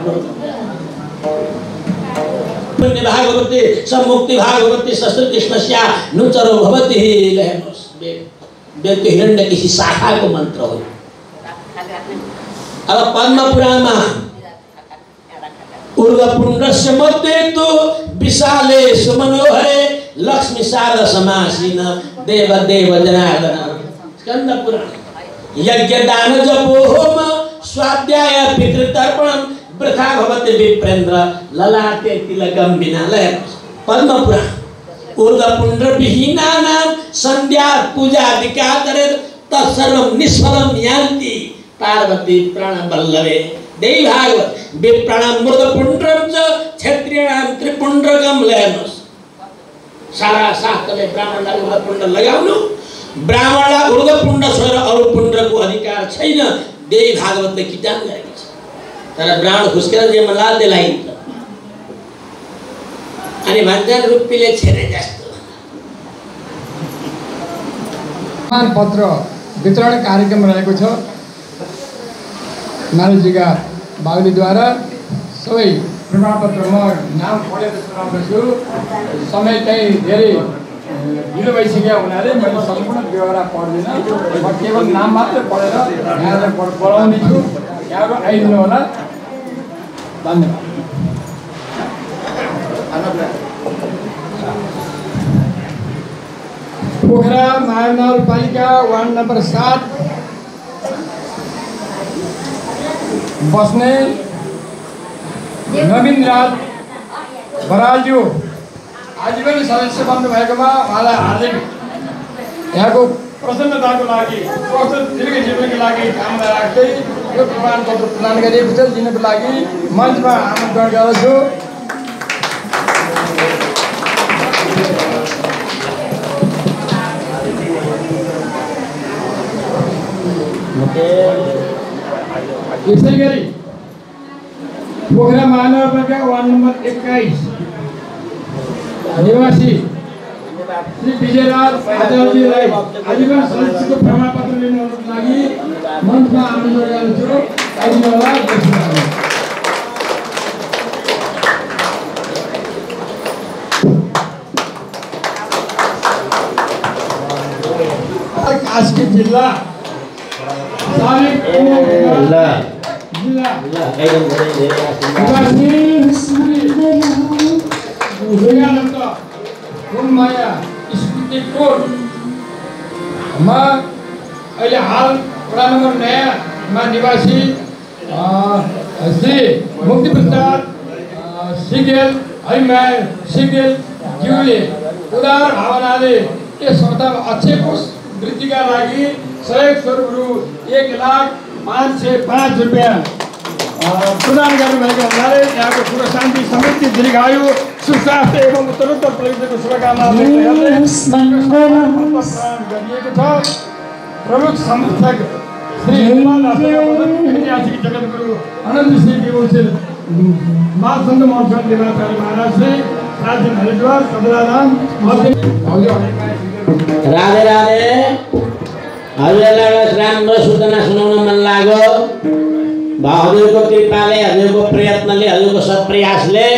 पुण्य भागवती सम्मुक्ति भागवती शस्त्र कृष्णस्या नुचरो भवति लेहनोस्। वेदको हिरण्य किसी शाखाको मन्त्र हो। अब पद्म पुराणमा ऊर्ध्वपुण्ड्रस्य मध्ये तु विशाले सुमनोहरे लक्ष्मी शारदा समासीन देव देव जनार्दन। स्कंद पुराण यज्ञ दान जपो होम स्वाध्याय पितृतर्पणम वृथा भवति विप्रेन्द्र ललाटे तिलकम विना। लय पद्म पुराण ऊर्ध्वपुण्ड्र विहीनानां संध्या पूजादिका करे तत्सर्वं निष्फलं यान्ति पार्वती प्राणवल्लभे। देवी भागवत विप्राणां ऊर्ध्वपुण्ड्रं च क्षत्रियाणां त्रिपुण्ड्रकं लयनोस्। सारा शास्त्रले ब्राह्मणलाई ऊर्ध्वपुण्ड लगाउनु, ब्राह्मणलाई ऊर्ध्वपुण्ड छोडेर अरू पुण्डको अधिकार छैन। देवी भागवतले किटान गरेको छ। तर ब्राह्मण खुस्केर जेमा लादे लगाइन्छ अनि भन्छन् रुप्पीले छेरे जस्तो। प्रमाणपत्र वितरण कार्यक्रम रहेको छ मानवजीका बाहुलीद्वारा। सबै प्रमाणपत्र म नाम पढेर सुनाउँदैछु। समय चाहिँ धेरै ढिलो भइसक्यो हुनाले मैले सम्पूर्ण व्यवहार पढ्दिनँ। म केवल नाम मात्र पढेर यहाँलाई बोलाउनेछु। यहाँहरू आइदिनु होला। धन्यवाद। पोखरा महानगरपालिका वार्ड नम्बर 7 बस्ने नवीन राज बरालज्यू आजीवन सदस्य बन्नुभएकोमा उहाँलाई हार्दिक यहाँको प्रसन्नताको लागि स्वस्थ दीर्घ जीवनको लागि कामना राख्दै यो प्रमाणपत्र प्रदान गरिएको छ। दिनको लागि मञ्चमा आमन्त्रण गर्दछु। यसै गरी पोखरा महानगरपालिका वार्ड नम्बर 21 निवासी श्री विजयराज आचार्यजीलाई आजीवन सदस्यको प्रमाणपत्र लिनुको लागि मञ्चमा आमन्त्रण गर्दछु। आइदिनु होला। कास्की जिल्ला माया स्मृति कोटमा अहिले हाल वडा नम्बर 9 मा निवासी श्री मुक्ति प्रसाद सिगेल हरिमाया सिगेल ज्यूले उदार भावनाले यस संस्थामा अक्षय कोष वृद्धिका लागि सहयोग स्वरूप रु 1,05,05 रुपियाँ प्रदान गर्नुभएको हुनाले यहाँको सुख शान्ति समृद्धि दीर्घायु सुस्वास्थ्य एवं उत्तरोत्तर प्रगतिको शुभकामना गरिएको छ। प्रमुख समर्थक श्री ऐतिहासिक जगद्गुरु अनन्त सिंह विभूषण महासन्त महोत्सव देवाचार्य महाराज श्री राजन हरिद्वार सदराधाम। राधे राधे। हजुरलाई राम्रो सूचना सुनाउन मन लाग्यो। हजुरको कृपाले हजुरको प्रयत्नले हजुरको सत्प्रयासले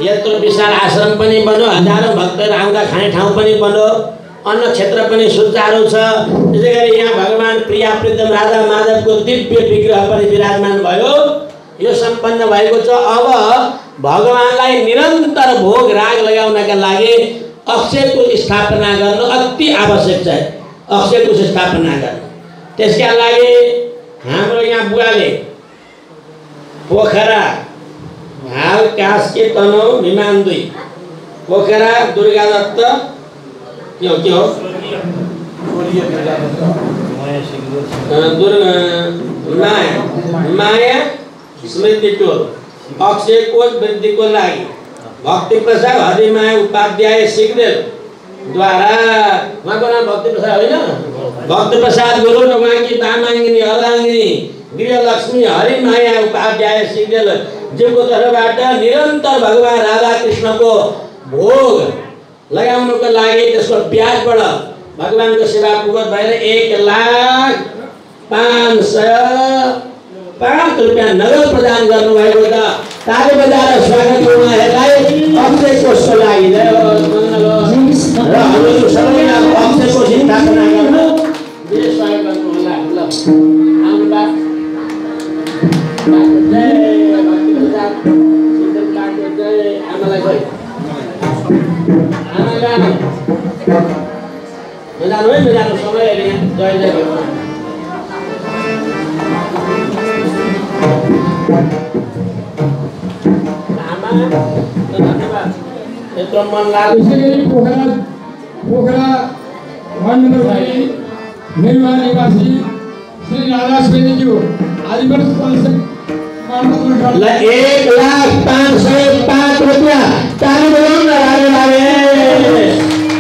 यत्रो विशाल आश्रम पनि बन्यो, हजारौँ भक्तहरू आउँदा खाने ठाउँ पनि बन्यो, अन्न क्षेत्र पनि सुचारू छ। त्यसै गरी यहाँ भगवान् प्रिया प्रीतम राधा माधवको दिव्य विग्रह पनि विराजमान भयो। यो सम्पन्न भएको छ। अब भगवान्लाई निरन्तर भोग राग लगाउनका लागि अक्षयको स्थापना गर्नु अति आवश्यक छ। अक्षय कोष स्थापना गरे। त्यसका लागि हाम्रो यहाँ बुवाले पोखरा हाल कास्के तनहुँ विमान 2 पोखरा दुर्गा दत्त के हो माया स्मृति टोल अक्षय कोष वृद्धिको लागि भक्ति प्रसाद हरिमाया उपाध्याय सिग्देल द्वारा उहाँको नाम भक्ति प्रसाद होइन भक्ति प्रसाद गुरु र उहाँकी दामाङ्गिनी अर्धाङ्गिनी गृहलक्ष्मी हरिमाया उपाध्याय सिग्देल जीवको तर्फबाट निरन्तर भगवान राधा कृष्णको भोग लगाउनको लागि त्यसको ब्याजबाट भगवानको सेवा पूर्वक भएर 1,05,500 रुपियाँ नगद प्रदान गर्नुभएको छ। ताली बजाएर स्वागत गर्नुहुनेहरूलाई अक्षय कोषको लागि जय होस् मङ्गल होस् र हामीहरू सबैले अक्षय कोष स्थापना गर्न विशेष सहयोग गर्नुहोला। ल हाम्रो बात जय भक्ति प्रसाद सिद्धम काको जय आमालाई गई आमा जानु नजानु है नजानु सबैले जय जय गर्नु। धन्यवाद यत्रो मन लाग्यो। त्यसै गरी पोखरा वार्ड नम्बर 2 निर्माण निवासी श्री राधा श्रेणीज्यू आजीवन सदस्य 1,05,500 रुपियाँ ताली बजाउन राधे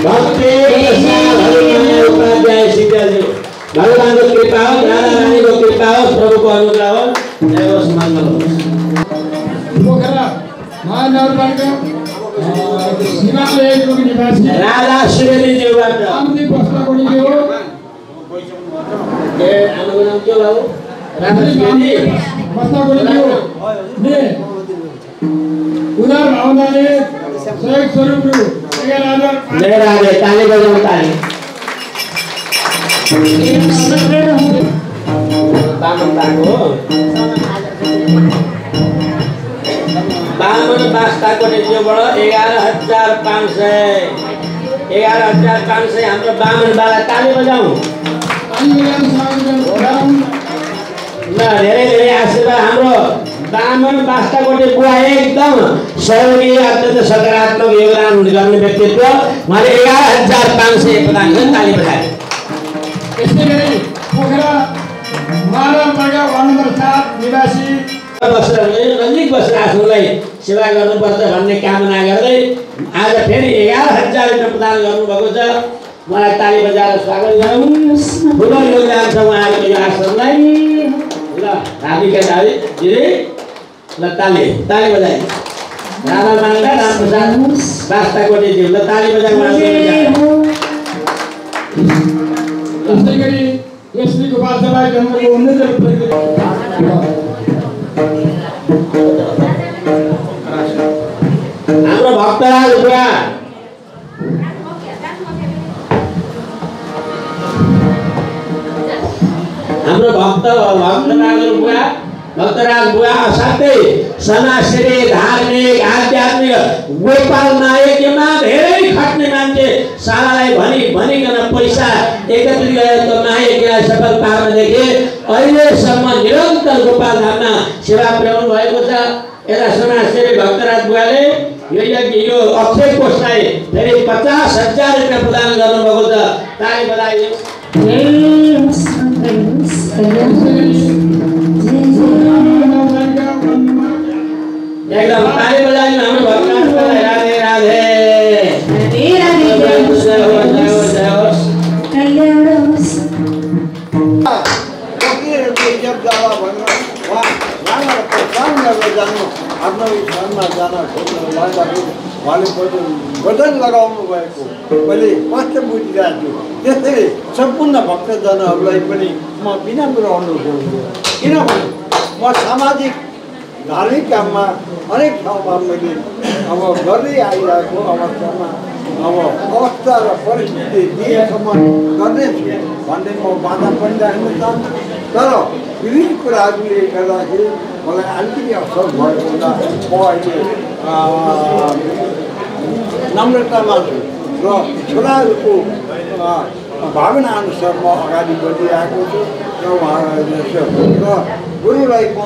भक्ति प्रसाद हरिमाया उपाध्याय सिग्देलज्यू भगवानको कृपा हो राधा रानीको कृपा हो प्रभुको अनुग्रह हो जय होस् मङ्गल होस्। पोखरा महानगरपालिका सीमाले 1 निवासी राधा श्रेणीज्यूबाट आमदी बस्ताकोटी हो ए आमाको नाम के हो राधा श्रेणी बस्ताकोटी हो ने उदार भावनाले सहयोग स्वरूप रु 11,000 जय राधे ताली बजाउँ ताली। बामन बास्ताकोटीबाट 11,500 हाम्रो बामन बाला ताली बजाउँ। ल धेरै धेरै आशीर्वाद हाम्रो बामन बास्ताकोटी बुवा एकदम सहयोगी अत्यन्त सकारात्मक योगदान गर्ने व्यक्तित्व उहाँले 11,500 प्रदान गरे ताली बजाए। यसै गरी पोखरा महानगरपालिका वार्ड नम्बर 7 निवासी नजिक बसेर आफूलाई सेवा गर्नुपर्छ भन्ने कामना गर्दै आज फेरि 11,000 रुपियाँ प्रदान गर्नुभएको छ। मलाई ताली बजाएर स्वागत गरौँ। ठुलो योगदान छ उहाँहरूको यो आश्रमलाई। ल राधिका दावी दिदी ल ताली बजाए राधा माङ्गा रामप्रसाद बास्ताकोटीज्यू ल ताली बजाएर त्यसै गरी यसरी गोपाल सभाको जन्मको 19 हाम्रो भक्तराज बुवा हाम्रो भक्तराज बुवा साथै समाजसेवी धार्मिक आध्यात्मिक गोपाल नायकमा धेरै खट्ने मान्छे सारालाई भनिकन पैसा एकत्रित गरेको नायकलाई सफल पार्नदेखि अहिलेसम्म निरन्तर गोपाल धाममा सेवा पुर्याउनु भएको छ। यता समाजसेवी भक्तराज बुवाले यो अक्षय कोषलाई फेरि 50,000 रुपियाँ प्रदान गर्नुभएको छ। ताली बधाई एकदम ताली बजाइदिनु हाम्रो भक्तराज राधे राधे वचन लगाउनु भएको मैले स्पष्ट बुझिरहेको छु। त्यसैले सम्पूर्ण भक्तजनहरूलाई पनि म विनम्र अनुरोध गर्छु। किनभने म सामाजिक धार्मिक काममा अनेक ठाउँमा मैले अब गर्दै आइरहेको अवस्थामा अब अवस्था र परिस्थिति दिएसम्म गर्नेछु भन्ने म बाधा पनि राख्न चाहन्छु। तर विभिन्न कुराहरूले गर्दाखेरि मलाई अलिकति असर भएको हुँदा म अहिले नम्रतामा छु र छोराहरूको भावना अनुसार म अगाडि बढिरहेको छु र गुरुलाई म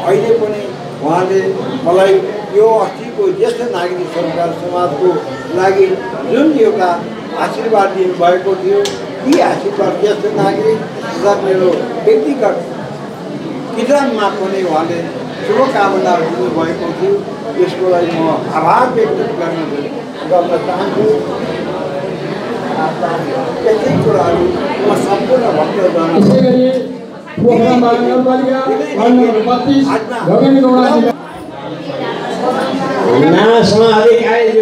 अहिले पनि उहाँले मलाई यो अस्तिको ज्येष्ठ नागरिक सरकार समाजको लागि जुन एउटा आशीर्वाद दिनुभएको थियो ती आशीर्वाद ज्येष्ठ नागरिक तथा मेरो व्यक्तिगत किताबमा पनि उहाँले शुभकामना दिनुभएको थियो त्यसको लागि म आभार व्यक्त गर्न चाहन्छु यस्तै कुराहरू म सम्पूर्ण भक्तजन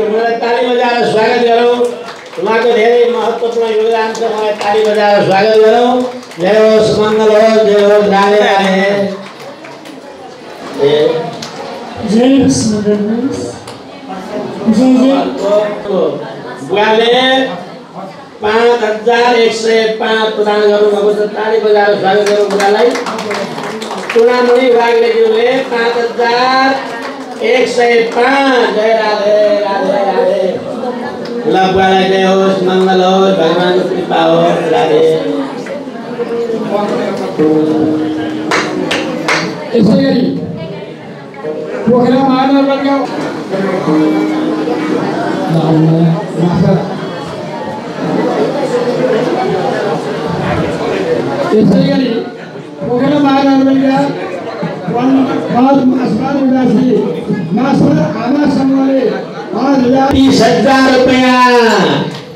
मलाई ताली बजाएर स्वागत गरौँ उहाँको धेरै महत्त्वपूर्ण योगदान छ मलाई ताली बजाएर स्वागत गरौँ जय होस् मङ्गल होस् जय होस् राधे राधे जय होस् मङ्गल होस् जय जय बुवाले 5105 प्रदान गर्नुभएको छ ताली बजाएर स्वागत गरौँ बुवालाई चुनामणि वाग्लेज्यूले 5105 जय राधे राधे राधे ल बुवालाई जय होस् मङ्गल होस् भगवानको कृपा होस् राधे यसै गरी पोखरा महानगरपालिका यसै गरी पोखरा महानगरपालिका 30,000 रुपया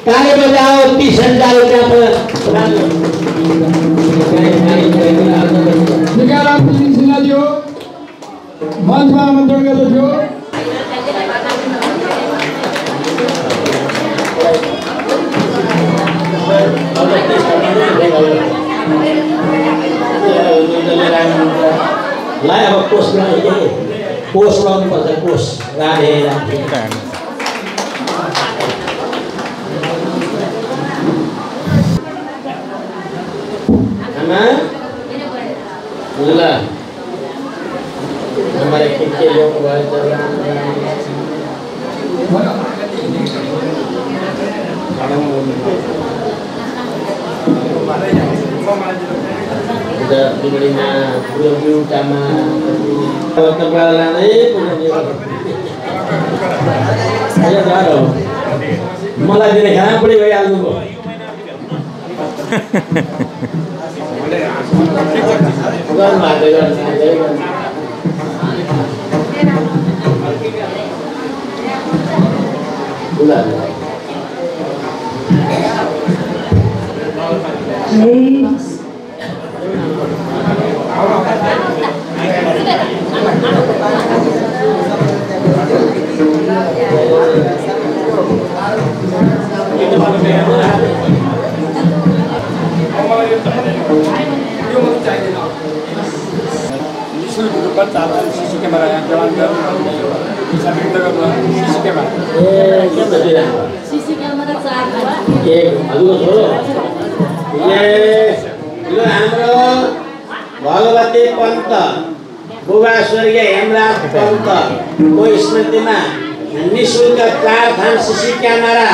ताली बजाओ 30,000 रुपया मंचमा आमन्त्रण गर्दछु ला अब कोष लाउनुपर्छ कोष राधे राधे ल हमारे कितने लोग हुआ मलाई दिने खाना पनि भइहाल्नु भयो निःशुल्क रूपमा चालक सीसी क्यामेरा यहाँ प्रदान सीसी क्यामेरा 4 हाम्रो भगवती पन्त बुबा स्वर्गीय हेमराज पन्तको स्मृतिमा निःशुल्क 4 थान सीसी क्यामेरा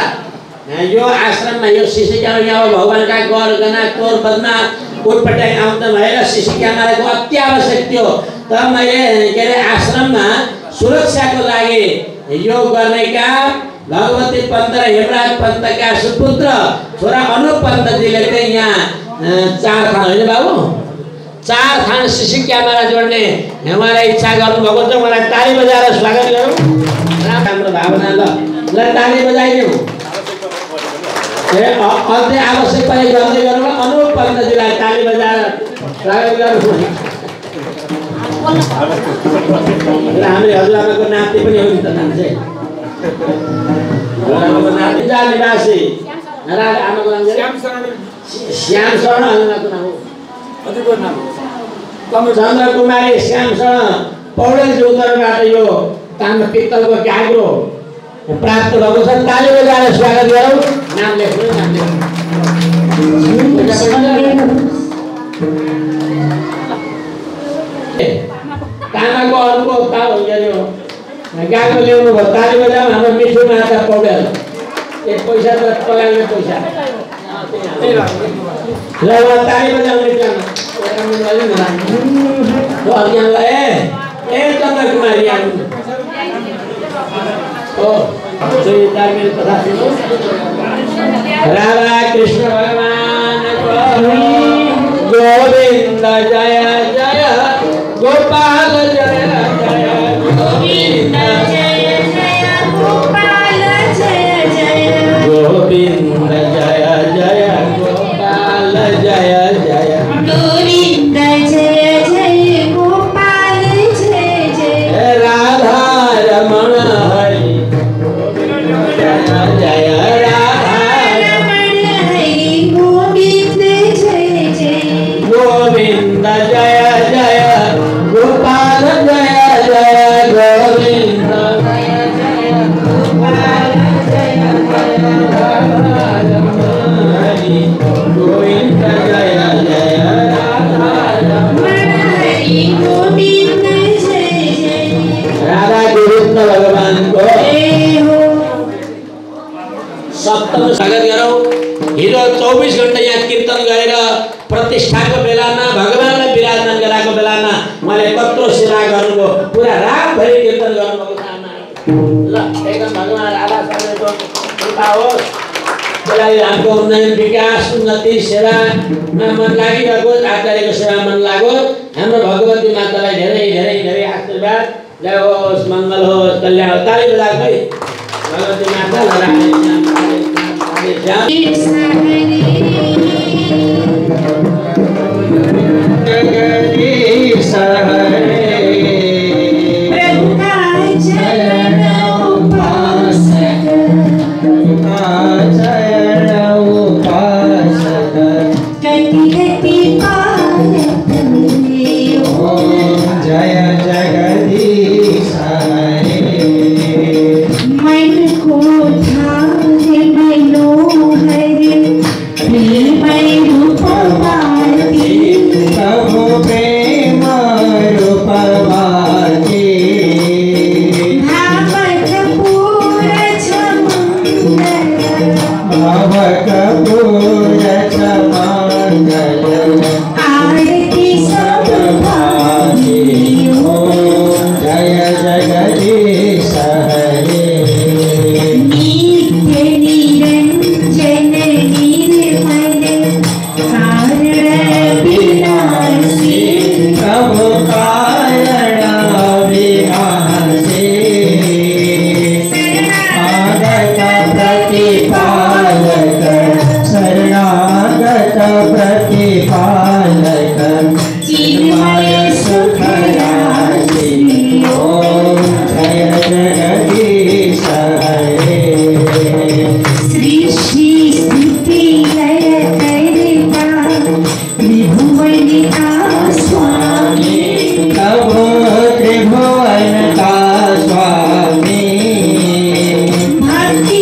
यो आश्रममा यो सीसी क्यामेरा यहाँ भगवानका गरगना चोर बदमाश कोटपटाइ आउँदा भएर सीसी क्यामेराको अति आवश्यक थियो त मैले के अरे आश्रममा सुरक्षाको लागि यो गर्ने काम भगवती पन्त र हेमराज पन्तका सुपुत्र छोरा अनुप पन्तजीले चाहिँ यहाँ 4 थान होइन बाबु 4 थान सीसी क्यामेरा जोड्ने उहाँले इच्छा गर्नुभएको छ मलाई ताली बजाएर स्वागत गरौँ राम्रो भावना ल ताली बजाइदिउँ अझै आवश्यक परे गर्दै गर्नु अनुप पन्तजीलाई ताली बजाएर स्वागत गर्नु हामीले हजुरआमाको नाति पनि हो नि त मान्छे हजुरआमाको नाति निवासी आमाको नाम श्याम शरण हजुरआमाको नाम हो हजुरको नाम चन्द्र कुमारी श्याम शरण पौडेलजी उत्तरबाट यो ताम्र पित्तलको काग्रो प्राप्त भएको छ ताली बजाएर स्वागत गरौँ नाम लेख्नु तामाको अरूको गाएको ल्याउनु भयो ताली बजाउँ हाम्रो मिठो माता पौडेल एक पैसा त पगाउने पैसा ताली बजाउने क्रममा तो अज्ञानलाई ए चन्द्र कुमारी आउनु ओ जो तालमेल कथा सुन्नु राधा कृष्ण भगवानको गोविन्द जय जय गोपाल जय जय गोविन्द जय जय गोपाल जय जय गोविन्द जय जय गोपाल जय जय गोविन्द जय जय गोपाल जय जय राधा रमण हरि जय जय राधा रमण हरि गोविन्द जय जय गोविन्द जय जय गोपाल जय जय गोविन्द जय जय गोपाल जय जय राधा रमण हरि गोविन्द जय जय राधा रमण हरि गोविन्द जय जय राधा गोविन्द भगवान को सप्तम स्वागत गरौँ हिजो 24 घण्टा यहाँ कीर्तन गरेर प्रतिष्ठाको बेलामा भगवानलाई विराजमान गराएको बेलामा मैले कत्रो सेवा गर्नुभयो पुरा रातभरि कीर्तन गर्नुभएको सामना ल एकदम भगवान राधा स्वामीको कृपा होस् त्यसलाई हाम्रो उन्नयन विकास उन्नति सेवामा मन लागिरहेको आचार्यको सेवा मन लाग्यो हाम्रो भगवती मातालाई धेरै धेरै धेरै आशीर्वाद जय होस् मङ्गल होस् कल्याण होस् ताली बजाएको है भगवती माता जगदीश हरे प्रभुका चरण उपासक चरण उपासक गति गति पालक ओम जय जगदीश हरे मन को धारे मनोहर प्रेमय रूपवाती सब प्रेम रूपवाती भावक पूर छमंगल भावक पूर छमंगल आरती सब भाती ओम जय जगदीश हरे नित्य निरंजन निर्मल कारण विनाशी सब कारण विनाशी शरणागत प्रतिपालक शरणागत प्रतिपालक चिन्मय सुख राशि ओम जय जगदीश हरे सृष्टि स्थिति लय करता त्रिभुवन का स्वामी तब त्रिभुवन का स्वामी भक्ति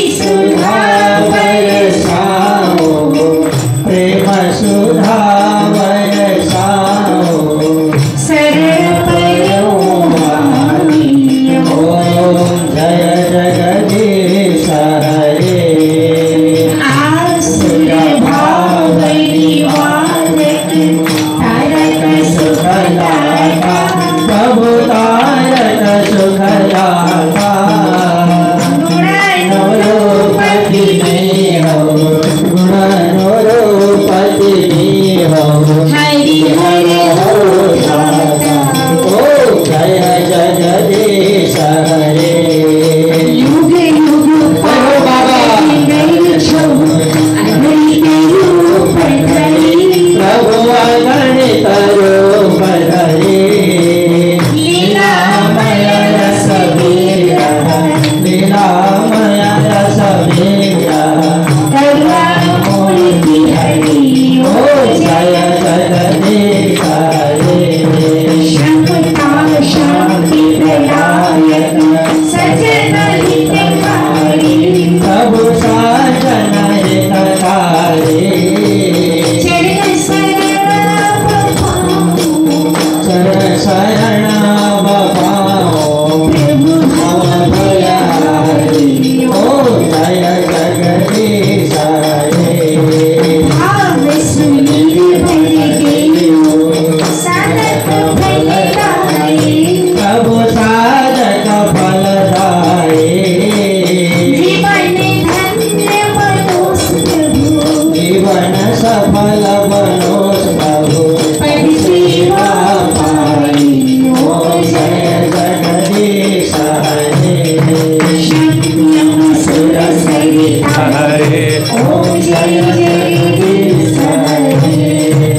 जगदीश हरे ओम जय जगदीश हरे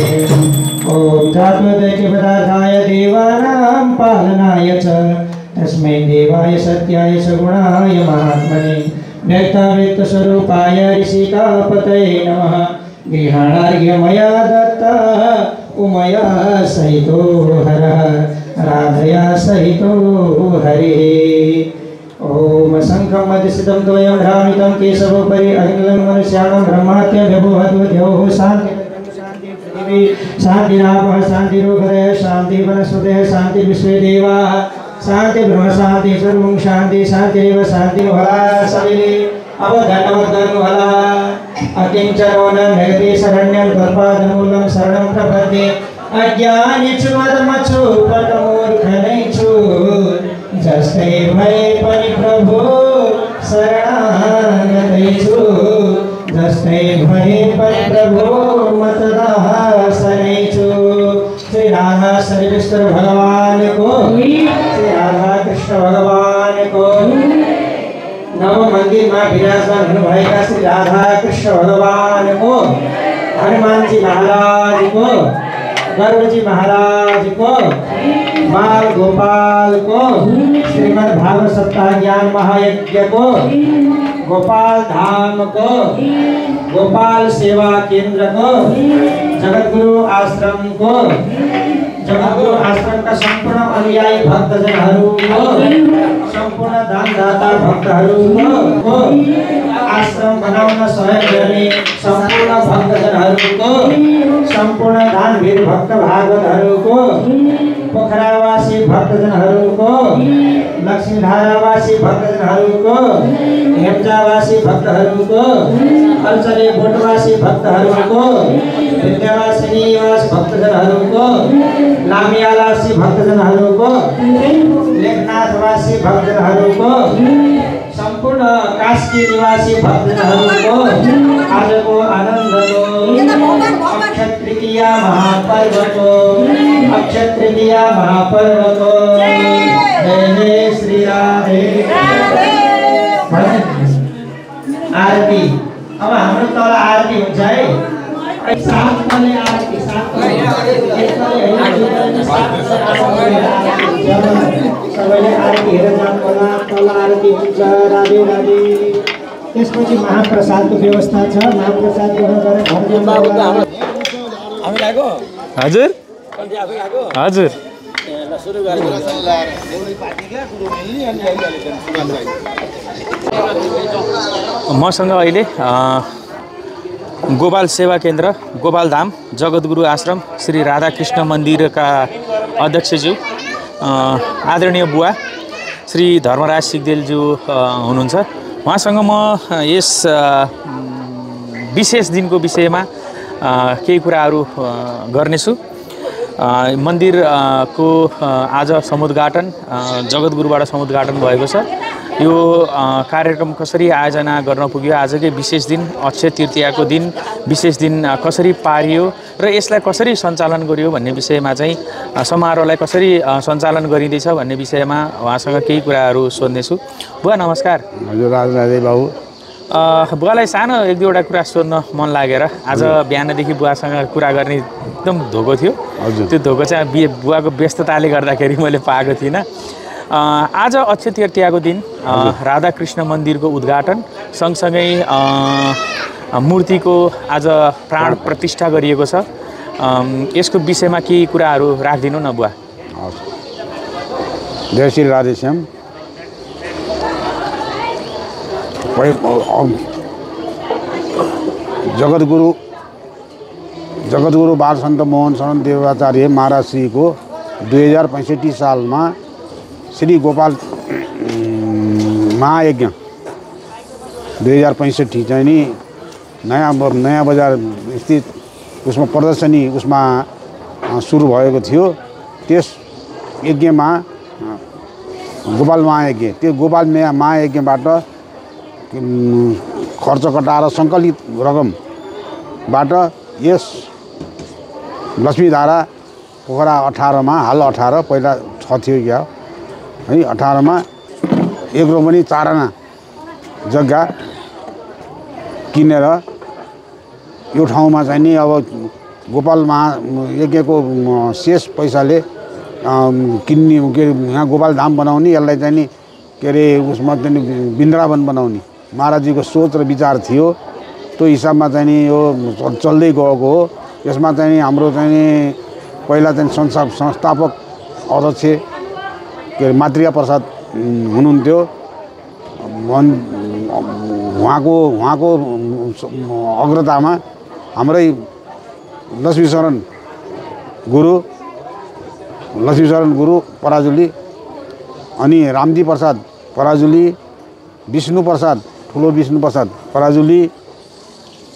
ओम धात्वदैक्यपदार्थाय देवानां पालनाय च तस्मै देवाय सत्याय सगुणाय महात्मने व्यक्ताव्यक्तस्वरूपाय ऋषिकापतये नमः गृहाणार्घ्यमया दत्तः उमया सहितो हरः राधया सहितो हरिः ओम शङ्खं मध्यस्थितं द्वयं भ्रामितं केशवोपरि अखिलं मनुष्याणां ब्रह्मात्यभूद्योः शान्ति शान्तिरापः शान्तिरुहृदयः शान्ति वनस्पतयः शान्ति विश्वे देवाः शान्ति ब्रह्म शान्ति सर्वं शान्ति शान्तिरेव शान्ति होला सबैले अब धन्यवाद गर्नु होला अकिञ्चनो न भयते शरण्यं त्वत्पादमूलं शरणं प्रपद्ये अज्ञानी छु मदमछु पटमूर्ख नै छु जस्तै भए पनि प्रभु शरणागतै छु जस्तै भए पनि प्रभु मतदास नै छु श्री राधा सर्वेश्वर भगवान को श्री राधा कृष्ण भगवान को नव मंदिर में विराजमान हुनुभएका श्री राधा कृष्ण भगवान को हनुमान जी महाराज को गरुड़ जी महाराज को बाल गोपाल को श्रीमद् भागवत सप्ताह ज्ञान महायज्ञ को गोपाल धाम को गोपाल सेवा केंद्र को जगतगुरु आश्रम को जगतगुरु आश्रम का संपूर्ण अनुयायी भक्तजनहरू को संपूर्ण दानदाता भक्तहरू को आश्रम बनाउन सहयोग गर्ने संपूर्ण भक्तजनहरू को संपूर्ण दानवीर भक्त भागवतहरू को पोखरावासी भक्तजनहरू को लक्ष्मीधारावासी भक्तजनहरू को हेम्चावासी भक्तहरू को अल्चरे बोटवासी भक्तहरू को विद्यावासी निवास भक्तजनहरू को लामियालासी भक्तजनहरू को लेखनाथवासी भक्तजनहरू को संपूर्ण कास्की निवासी भक्तजनहरू को आजको आनन्दको अक्षय तृतीया महापर्वको अक्षय तृतीया महापर्वको जय जय श्री राधे आरती अब हाम्रो तल आरती हुन्छ है साथले आरती सबैले आरती हेरेर जानुहोला तल आरती हुन्छ राधे राधे त्यसपछि महाप्रसादको व्यवस्था छ महाप्रसाद ग्रहण गरेर घर जानु हामी लाग्यो हजुर हजुर मसँग अहिले गोपाल सेवा केन्द्र गोपाल धाम जगतगुरु आश्रम श्री राधाकृष्ण मन्दिरका अध्यक्षज्यू आदरणीय बुवा श्री धर्मराज सिग्देलज्यू हुनुहुन्छ। उहाँसँग म यस विशेष दिनको विषयमा केही कुराहरू गर्नेछु। मन्दिरको आज समुद्घाटन जगतगुरुबाट समुद्घाटन भएको छ। यो कार्यक्रम कसरी आयोजना गर्न पुग्यो, आजकै विशेष दिन अक्षय तृतीयाको दिन विशेष दिन कसरी पारियो र यसलाई कसरी सञ्चालन गरियो भन्ने विषयमा चाहिँ समारोहलाई कसरी सञ्चालन गरिँदैछ भन्ने विषयमा उहाँसँग केही कुराहरू सोध्नेछु। बुवा नमस्कार। हजुर राधे बाबु। बुवालाई सानो एक दुईवटा कुरा सोध्न मन लागेर आज बिहानदेखि बुवासँग कुरा गर्ने एकदम धोको थियो। त्यो धोको चाहिँ बुवाको व्यस्तताले गर्दाखेरि मैले पाएको थिइनँ। आज अक्षय तृतीयाको दिन राधाकृष्ण मन्दिरको उद्घाटन सँगसँगै मूर्तिको आज प्राण प्रतिष्ठा गरिएको छ। यसको विषयमा केही कुराहरू राखिदिनु न बुवा। जय श्री राधेश्याम। जगतगुरु बाल सन्त मोहन शरण देवाचार्य महाराज श्री को 2065 सालमा श्री गोपाल महायज्ञ 2065 चाहिँ नि नयाँ बजार स्थित उसमा प्रदर्शनी उसमा सुरु भएको थियो। त्यस यज्ञमा गोपाल महायज्ञ त्यो गोपाल महायज्ञबाट खर्च कटाएर सङ्कलित रकमबाट यस लक्ष्मीधारा पोखरा 18 मा हाल 18 पहिला 6 थियो क्या है 18 मा एक रोपनी चारना जग्गा किनेर यो ठाउँमा चाहिँ नि अब गोपाल महायज्ञको शेष पैसाले किन्ने के अरे यहाँ गोपाल धाम बनाउने, यसलाई चाहिँ नि के अरे उसमा चाहिँ नि वृन्दावन बनाउने महाराजजीको सोच र विचार थियो। त्यो हिसाबमा चाहिँ नि यो चल्दै गएको हो। यसमा चाहिँ नि हाम्रो चाहिँ नि पहिला चाहिँ संस्थापक अध्यक्ष के अरे मातृका प्रसाद हुनुहुन्थ्यो। उहाँको अग्रतामा हाम्रै लक्ष्मीशरण गुरु पराजुली अनि रामजी प्रसाद पराजुली, विष्णु प्रसाद ठुलो विष्णु प्रसाद पराजुली,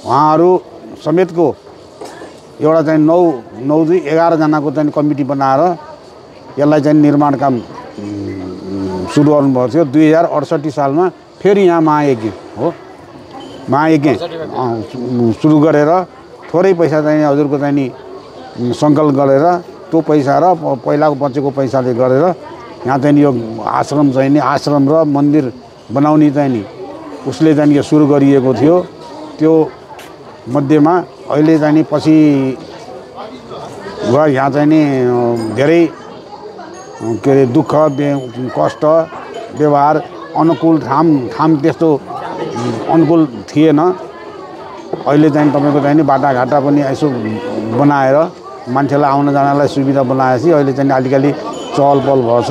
उहाँहरू समेतको एउटा चाहिँ 11 जनाको चाहिँ कमिटी बनाएर यसलाई चाहिँ निर्माण काम सुरु गर्नुभएको थियो। 2068 सालमा फेरि यहाँ महायज्ञ सुरु गरेर थोरै पैसा चाहिँ हजुरको चाहिँ नि सङ्कल्प गरेर त्यो पैसा र पहिलाको बचेको पैसाले गरेर यहाँ चाहिँ यो आश्रम र मन्दिर बनाउने चाहिँ नि उसले चाहिँ यो सुरु गरिएको थियो। त्यो मध्येमा अहिले चाहिँ नि पछि यहाँ चाहिँ नि धेरै के अरे दुःख कष्ट व्यवहार अनुकूल ठाम त्यस्तो अनुकूल थिएन। अहिले चाहिँ तपाईँको चाहिँ नि बाटाघाटा पनि यसो बनाएर मान्छेलाई आउन जानलाई सुविधा बनाएपछि अहिले चाहिँ अलिकति चहल पहल भएछ।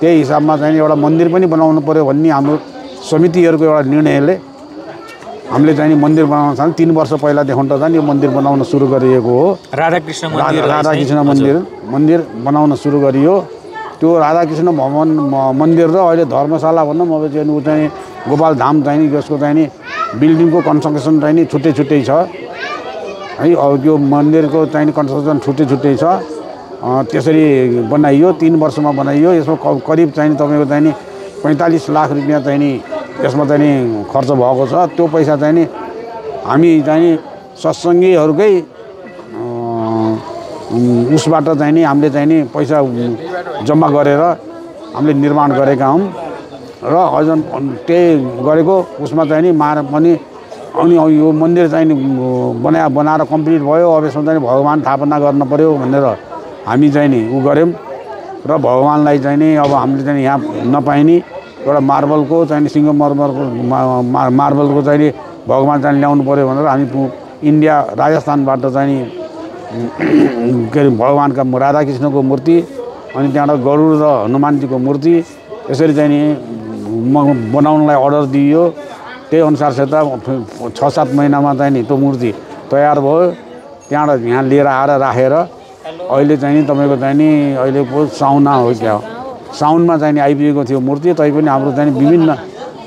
त्यही हिसाबमा चाहिँ एउटा मन्दिर पनि बनाउनु पर्यो भन्ने हाम्रो समितिहरूको एउटा निर्णयले हामीले चाहिँ मन्दिर बनाउन थाल्यौँ। 3 वर्ष पहिलादेखि त झन् यो मन्दिर बनाउन सुरु गरिएको हो। राधाकृष्ण मन्दिर बनाउन सुरु गरियो। त्यो राधाकृष्ण भवन मन्दिर र अहिले धर्मशाला भनौँ अब चाहिँ गोपाल धाम चाहिँ नि यसको चाहिँ नि बिल्डिङको कन्स्ट्रक्सन चाहिँ नि छुट्टै छ है। अब यो मन्दिरको चाहिँ नि कन्स्ट्रक्सन छुट्टै छ। त्यसरी बनाइयो, 3 वर्षमा बनाइयो। यसमा करिब चाहिँ तपाईँको चाहिँ नि 45 लाख रुपियाँ चाहिँ नि यसमा चाहिँ नि खर्च भएको छ। त्यो पैसा चाहिँ नि हामी चाहिँ नि सत्सङ्गीहरूकै उसबाट चाहिँ नि हामीले चाहिँ नि पैसा जम्मा गरेर हामीले निर्माण गरेका हौँ र अझ त्यही गरेको उसमा चाहिँ नि अनि यो मन्दिर चाहिँ नि बनाएर कम्प्लिट भयो। अब यसमा चाहिँ भगवान स्थापना गर्न पर्यो भनेर हामी चाहिँ नि गऱ्यौँ र भगवानलाई चाहिँ नि अब हामीले चाहिँ यहाँ नपाइने एउटा मार्बलको चाहिँ सिङ्गमरमरको मार्बलको चाहिँ नि भगवान चाहिँ ल्याउनु पर्यो भनेर हामी इन्डिया राजस्थानबाट चाहिँ नि के अरे भगवानका राधाकृष्णको मूर्ति अनि त्यहाँबाट गरुड र हनुमानजीको मूर्ति यसरी चाहिँ नि बनाउनलाई अर्डर दिइयो। त्यही अनुसार चाहिँ 6-7 महिनामा चाहिँ नि त्यो मूर्ति तयार भयो। त्यहाँबाट यहाँ लिएर आएर राखेर अहिले चाहिँ नि तपाईँको चाहिँ नि अहिलेको साउना हो क्या साउनमा चाहिँ नि आइपुगेको थियो मूर्ति। तैपनि हाम्रो चाहिँ विभिन्न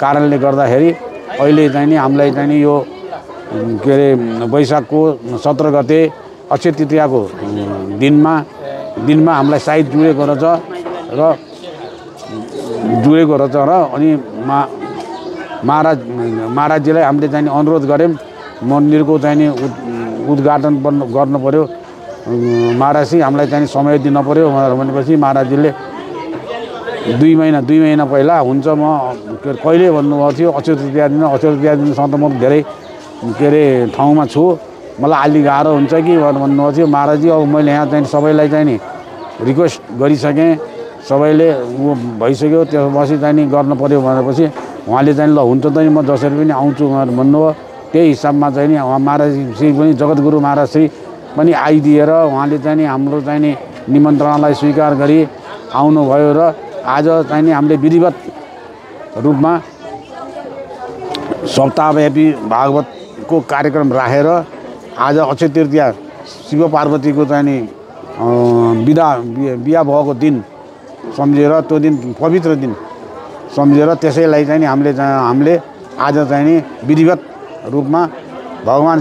कारणले गर्दाखेरि अहिले चाहिँ नि हामीलाई चाहिँ नि यो के अरे वैशाखको 17 गते अक्षय तृतीयाको दिनमा हामीलाई साइज जुरेको रहेछ र अनि महाराजजीलाई हामीले चाहिँ अनुरोध गऱ्यौँ मन्दिरको चाहिँ नि उद्घाटन गर्नु पर्यो। महाराजजी हामीलाई चाहिँ समय दिन पर्यो भनेपछि महाराजजीले 2 महिना पहिला हुन्छ म कहिले भन्नुभएको थियो अक्षय तृतीया दिनसम्म त म धेरै के अरे ठाउँमा छु मलाई अलि गाह्रो हुन्छ कि भन्नुभएको थियो महाराजजी। अब मैले यहाँ चाहिँ सबैलाई चाहिँ नि रिक्वेस्ट गरिसकेँ सबैले भइसक्यो त्यसपछि चाहिँ नि गर्नु पर्यो भनेपछि उहाँले चाहिँ ल हुन्छ त नि म जसरी पनि आउँछु भनेर भन्नुभयो। त्यही हिसाबमा चाहिँ नि महाराजश्री पनि जगद्गुरु महाराजश्री पनि आइदिएर उहाँले चाहिँ नि हाम्रो चाहिँ नि निमन्त्रणालाई स्वीकार गरी आउनुभयो र आज चाहिँ नि हामीले विधिवत रूपमा सप्ताहव्यापी भागवतको कार्यक्रम राखेर आज अक्षय तृतीया शिव पार्वतीको चाहिँ नि बिहा भएको दिन सम्झेर त्यो दिन पवित्र दिन सम्झेर त्यसैलाई चाहिँ नि हामीले आज चाहिँ नि विधिवत रूपमा भगवान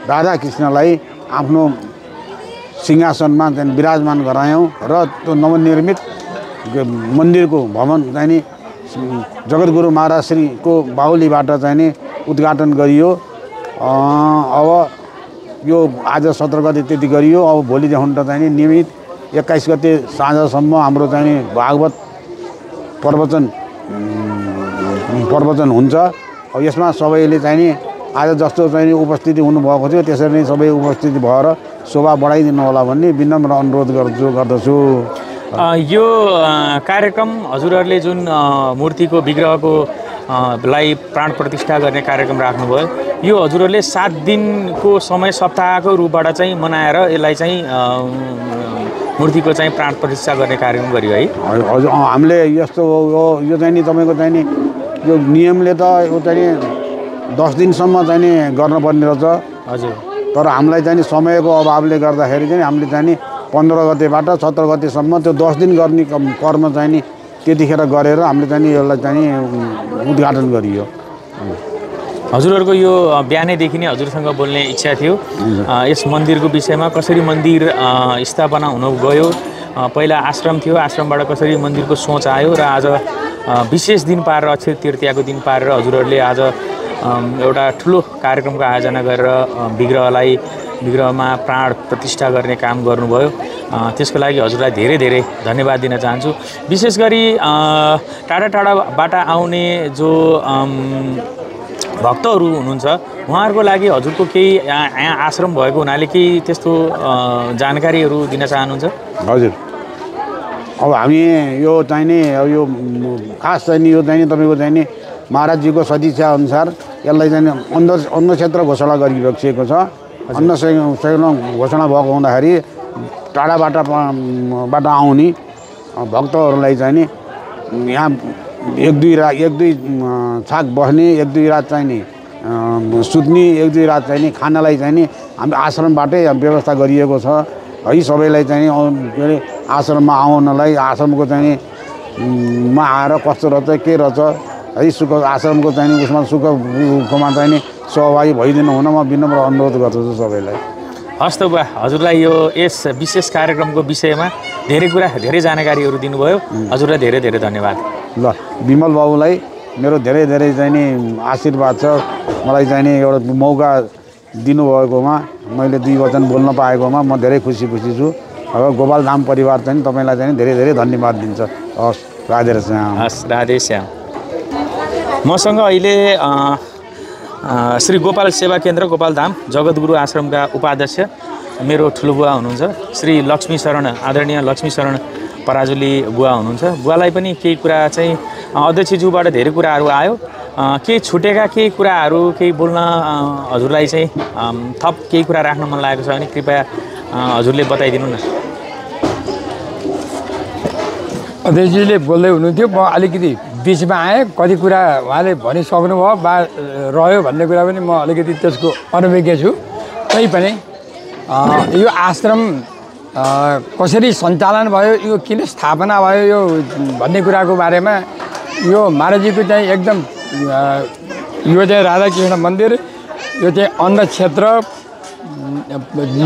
राधाकृष्णलाई आफ्नो सिंहासनमा चाहिँ विराजमान गरायौँ र त्यो नवनिर्मित मन्दिरको भवन चाहिँ नि जगद्गुरु महाराजश्रीको बाहुलीबाट चाहिँ नि उद्घाटन गरियो। अब यो आज 17 गते त्यति गरियो। अब भोलिदेखि त चाहिँ नि नियमित 21 गते साँझसम्म हाम्रो चाहिँ नि भागवत प्रवचन हुन्छ। अब यसमा सबैले चाहिँ नि आज जस्तो चाहिँ उपस्थिति हुनुभएको थियो त्यसरी नै सबै उपस्थिति भएर शोभा बढाइदिनु होला भन्ने विनम्र अनुरोध गर्दछु। यो कार्यक्रम हजुरहरूले जुन मूर्तिको विग्रहको लाई प्राण प्रतिष्ठा गर्ने कार्यक्रम राख्नुभयो, यो हजुरहरूले 7 दिनको समय सप्ताहको रूपबाट चाहिँ मनाएर यसलाई चाहिँ मूर्तिको चाहिँ प्राण प्रतिष्ठा गर्ने कार्यक्रम गरियो है? हजुर, हामीले यस्तो यो चाहिँ नि तपाईँको चाहिँ नि यो नियमले त यो चाहिँ नि 10 दिनसम्म चाहिँ नि गर्नुपर्ने रहेछ। हजुर, तर हामीलाई चाहिँ नि समयको अभावले गर्दाखेरि चाहिँ हामीले चाहिँ नि 15 गतेबाट 17 गतेसम्म त्यो 10 दिन गर्ने कर्म चाहिँ नि त्यतिखेर गरेर हामीले चाहिँ नि यसलाई चाहिँ नि उद्घाटन गरियो। हजुरहरूको यो बिहानैदेखि नै हजुरसँग बोल्ने इच्छा थियो यस मन्दिरको विषयमा, कसरी मन्दिर स्थापना हुन गयो, पहिला आश्रम थियो, आश्रमबाट कसरी मन्दिरको सोच आयो र आज विशेष दिन पारेर अक्षय तृतीयाको दिन पारेर हजुरहरूले आज एउटा ठुलो कार्यक्रमको आयोजना गरेर विग्रहमा प्राण प्रतिष्ठा गर्ने काम गर्नुभयो। त्यसको लागि हजुरलाई धेरै धेरै धन्यवाद दिन चाहन्छु। विशेष गरी टाढा टाढाबाट आउने जो भक्तहरू हुनुहुन्छ उहाँहरूको लागि हजुरको केही यहाँ आश्रम भएको हुनाले केही त्यस्तो जानकारीहरू दिन चाहनुहुन्छ? हजुर, अब हामी यो चाहिँ नि अब यो खास चाहिँ नि यो चाहिँ नि तपाईँको चाहिँ नि महाराजजीको सदिच्छा अनुसार यसलाई चाहिँ अन्न क्षेत्र घोषणा गरिराखिएको छ। अन्न क्षेत्र घोषणा भएको हुँदाखेरि टाढाबाट आउने भक्तहरूलाई चाहिँ नि यहाँ एक दुई छाक बस्ने, 1-2 रात चाहिँ नि सुत्ने, 1-2 रात चाहिँ नि खानालाई चाहिँ नि हामी आश्रमबाटै व्यवस्था गरिएको छ है। सबैलाई चाहिँ के अरे आश्रममा आउनलाई आश्रमको चाहिँ मा आएर कस्तो रहेछ के रहेछ है सुख आश्रमको चाहिँ नि उसमा सुखमा चाहिँ नि सहभागी भइदिनु हुन म विनम्र अनुरोध गर्दछु सबैलाई। हस् त बुवा, हजुरलाई यो यस विशेष कार्यक्रमको विषयमा धेरै जानकारीहरू दिनुभयो। हजुरलाई धेरै धेरै धन्यवाद। ल, विमल बाबुलाई मेरो धेरै धेरै चाहिँ नि आशीर्वाद छ। मलाई चाहिँ नि एउटा मौका दिनुभएकोमा, मैले 2 वचन बोल्न पाएकोमा म धेरै खुसी छु। अब गोपाल धाम परिवार चाहिँ तपाईँलाई चाहिँ धेरै धेरै धन्यवाद दिन्छ। हस्, राधेश्याम। हस्, राधेश्याम। मसँग अहिले श्री गोपाल सेवा केन्द्र गोपाल धाम जगद्गुरु आश्रमका उपाध्यक्ष मेरो ठुलो बुवा हुनुहुन्छ श्री लक्ष्मी शरण, आदरणीय लक्ष्मी शरण पराजुली बुवा हुनुहुन्छ। बुवालाई पनि केही कुरा चाहिँ अध्यक्षज्यूबाट धेरै कुराहरू आयो, केही छुटेका केही कुराहरू केही बोल्न हजुरलाई चाहिँ थप केही कुरा राख्न मन लागेको छ भने कृपया हजुरले बताइदिनु न। अध्यक्षजीले बोल्दै हुनुहुन्थ्यो, म अलिकति बिचमा आएँ। कति कुरा उहाँले भनिसक्नुभयो बा रह्यो भन्ने कुरा पनि म अलिकति त्यसको अनभिज्ञ छु। तैपनि यो आश्रम कसरी सञ्चालन भयो, यो किन स्थापना भयो यो भन्ने कुराको बारेमा यो महाराजजीको चाहिँ एकदम यो चाहिँ राधाकृष्ण मन्दिर, यो चाहिँ अन्न क्षेत्र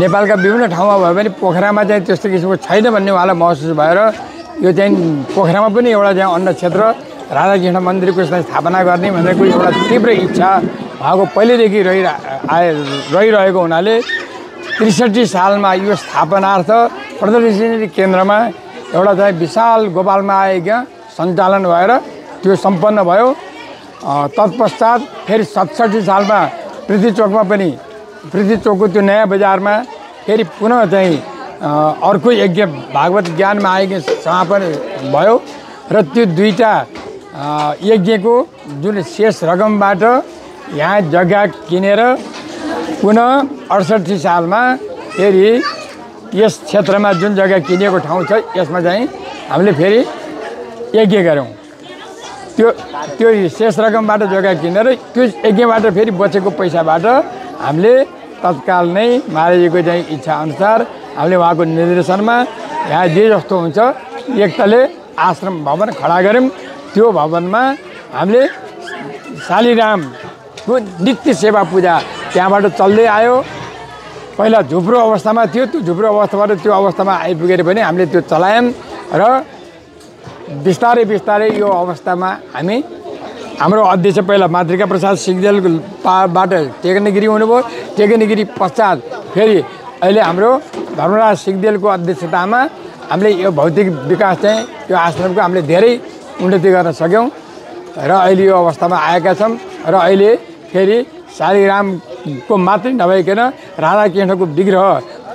नेपालका विभिन्न ठाउँमा भयो भने पोखरामा चाहिँ त्यस्तो किसिमको छैन भन्ने उहाँलाई महसुस भएर यो चाहिँ पोखरामा पनि एउटा चाहिँ अन्न क्षेत्र राधाकृष्ण मन्दिरको स्थापना गर्ने भनेको एउटा तीव्र इच्छा उहाँको पहिलेदेखि रहिरहेको हुनाले 63 सालमा यो स्थापनार्थ प्रदर्शनी केन्द्रमा एउटा चाहिँ विशाल गोपालमा आएका सञ्चालन भएर त्यो सम्पन्न भयो। तत्पश्चात फेरि 67 सालमा पृथ्वी चोकको त्यो नयाँ बजारमा फेरि पुनः चाहिँ अर्को यज्ञ भागवत ज्ञानमा आएको समापन भयो र त्यो 2टा यज्ञको जुन शेष रकमबाट यहाँ जग्गा किनेर पुनः 68 सालमा फेरि यस क्षेत्रमा जुन जग्गा किनेको ठाउँ छ यसमा चाहिँ हामीले फेरि यज्ञ गऱ्यौँ। त्यो शेष रकमबाट जग्गा किनेर त्यो यज्ञबाट फेरि बचेको पैसाबाट हामीले तत्काल नै महाराजजीको चाहिँ इच्छा अनुसार हामीले उहाँको निर्देशनमा यहाँ जे जस्तो हुन्छ एक तले आश्रम भवन खडा गऱ्यौँ। त्यो भवनमा हामीले शालिग्रामको नित्य सेवा पूजा त्यहाँबाट चल्दै आयो। पहिला झुप्रो अवस्थामा थियो, त्यो झुप्रो अवस्थाबाट त्यो अवस्थामा आइपुगेर पनि हामीले त्यो चलायौँ र बिस्तारै बिस्तारै यो अवस्थामा हाम्रो अध्यक्ष पहिला मातृका प्रसाद सिग्देलबाट टेकनगिरी हुनुभयो। टेकनगिरी पश्चात फेरि अहिले हाम्रो धर्मराज सिग्देलको अध्यक्षतामा हामीले यो भौतिक विकास चाहिँ यो आश्रमको हामीले धेरै उन्नति गर्न सक्यौँ र अहिले यो अवस्थामा आएका छौँ र अहिले फेरि शालिग्रामको मात्रै नभइकन राधाकृष्णको विग्रह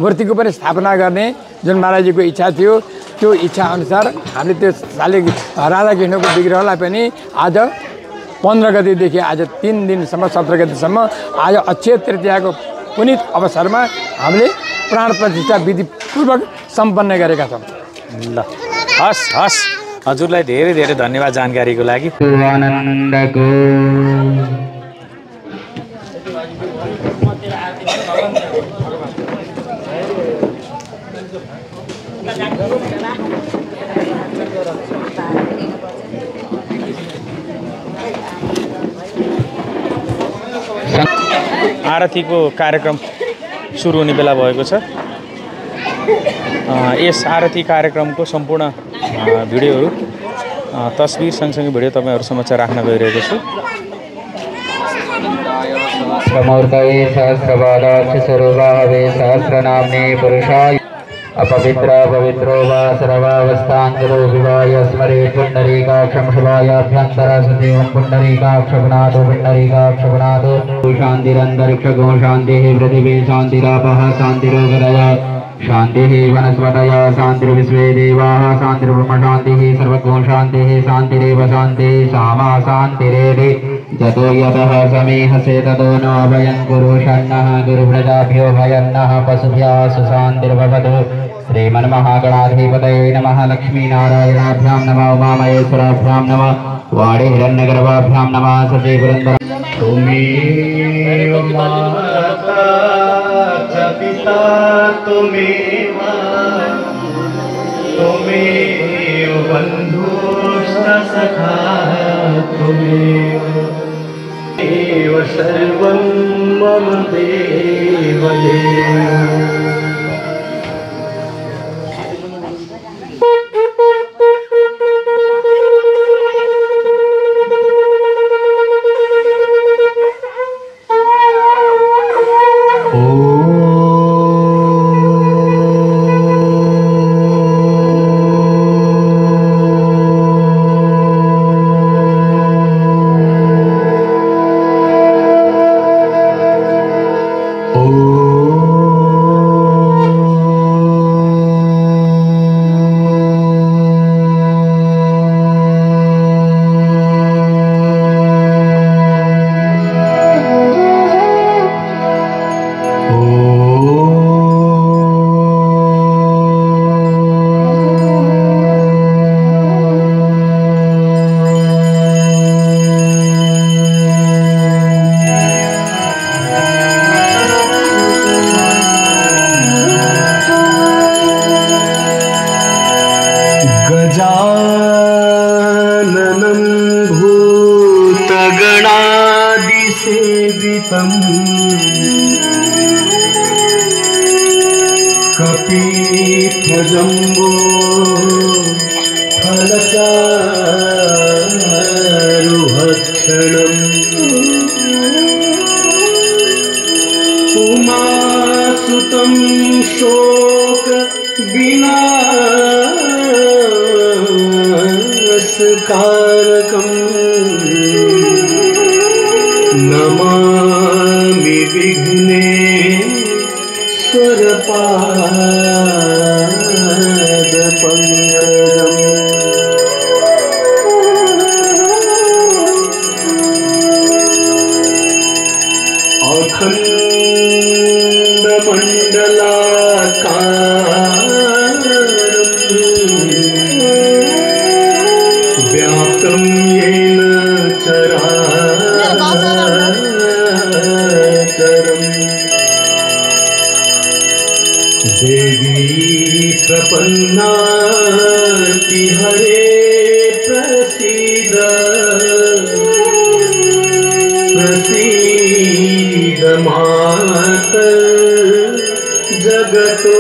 मूर्तिको पनि स्थापना गर्ने जुन महाराजजीको इच्छा थियो त्यो इच्छा अनुसार हामीले त्यो राधाकृष्णको विग्रहलाई पनि आज 15 गतेदेखि आज 3 दिनसम्म 17 गतेसम्म आज अक्षय तृतीयाको पुनित अवसरमा हामीले प्राण प्रतिष्ठा विधिपूर्वक सम्पन्न गरेका छौँ। ल हस् हस् हजुरलाई धेरै धेरै धन्यवाद जानकारीको लागि। आनन्दको आरतीको कार्यक्रम सुरु हुने बेला भएको छ। यस आरती कार्यक्रमको सम्पूर्ण भिडियोहरू तस्बिर सँगसँगै भिडियो तपाईँहरू समक्ष राख्न गइरहेको छु। समूर्तये सहस्रपादाक्षस्वरूपाहवे सहस्रनाम्ने पुरुषाय अपवित्र पवित्रो वा सर्वावस्थान्तरो विवाय स्मरे पुण्डरीकाक्षं शुभायाभ्यन्तरसदेवं पुण्डरीकाक्षपुनातो पुण्डरीकाक्षपुनातो शान्तिरन्तरिक्षगो शान्तिः पृथिवी शान्तिरापः शान्तिरोगदय शान्तिः वनस्पतयः शान्तिर्विश्वे देवाः शान्तिर्ब्रह्म शान्तिः सर्वगो शान्तिः शान्तिरेव शान्तिः सामा शान्तिरेधि जतो यतः समीहसे ततो न अभयं कुरु षण्णः गुरुव्रजाभ्यो भयन्नः पशुभ्यः सुशान्तिर्भवतु। श्रीमन्महागणाधिपतये नमः। लक्ष्मीनारायणाभ्यां नमः। उमामहेश्वराभ्यां नमः। वाणी हिरण्यगर्भाभ्यां नमः। सचीपुरन्दर तुमेव माता च पिता तुमेव तुमेव बन्धुश्च सखा तुमेव सर्वं मम देवदेव। गजाननं भूतगणादिसेवितं कपीठजम्बो फलचारुभक्षणम् उमासुतं शोक विनाशकारकं नमामि विघ्नेश्वरपादपङ्कजम्। अखण्डमण्डलाकारं व्याप्तं येन चराचरम् देवी प्रपन्नाति हरे प्रसीद प्रसीद मातः जगतोऽखिलस्य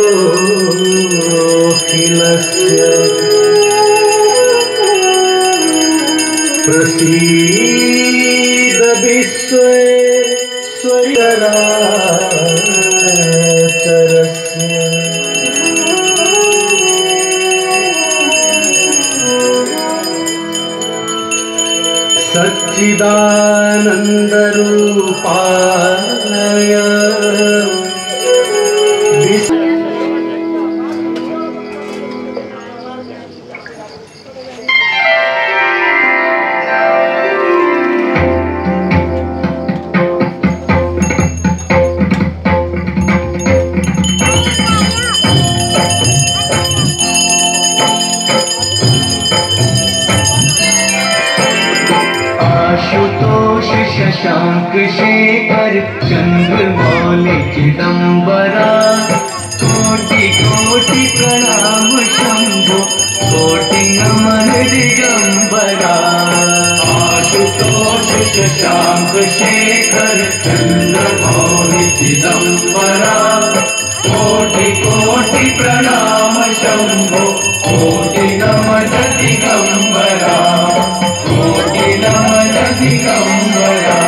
प्रसीद विश्वेश्वराचरस्य। सच्चिदानन्द सच्चिदानन्दरूपाय आशुतोष शशांक शेखर चंद्रमौलि चिदंबरा कोटि कोटि प्रणाम शंभो कोटि नमन दिगंबरा आशुतोष शशांक शेखर चंद्रमौलि चिदंबरा कोटि कोटि प्रणाम शंभो कोटि नमन दिगंबरा कोटि नमन दिगंबरा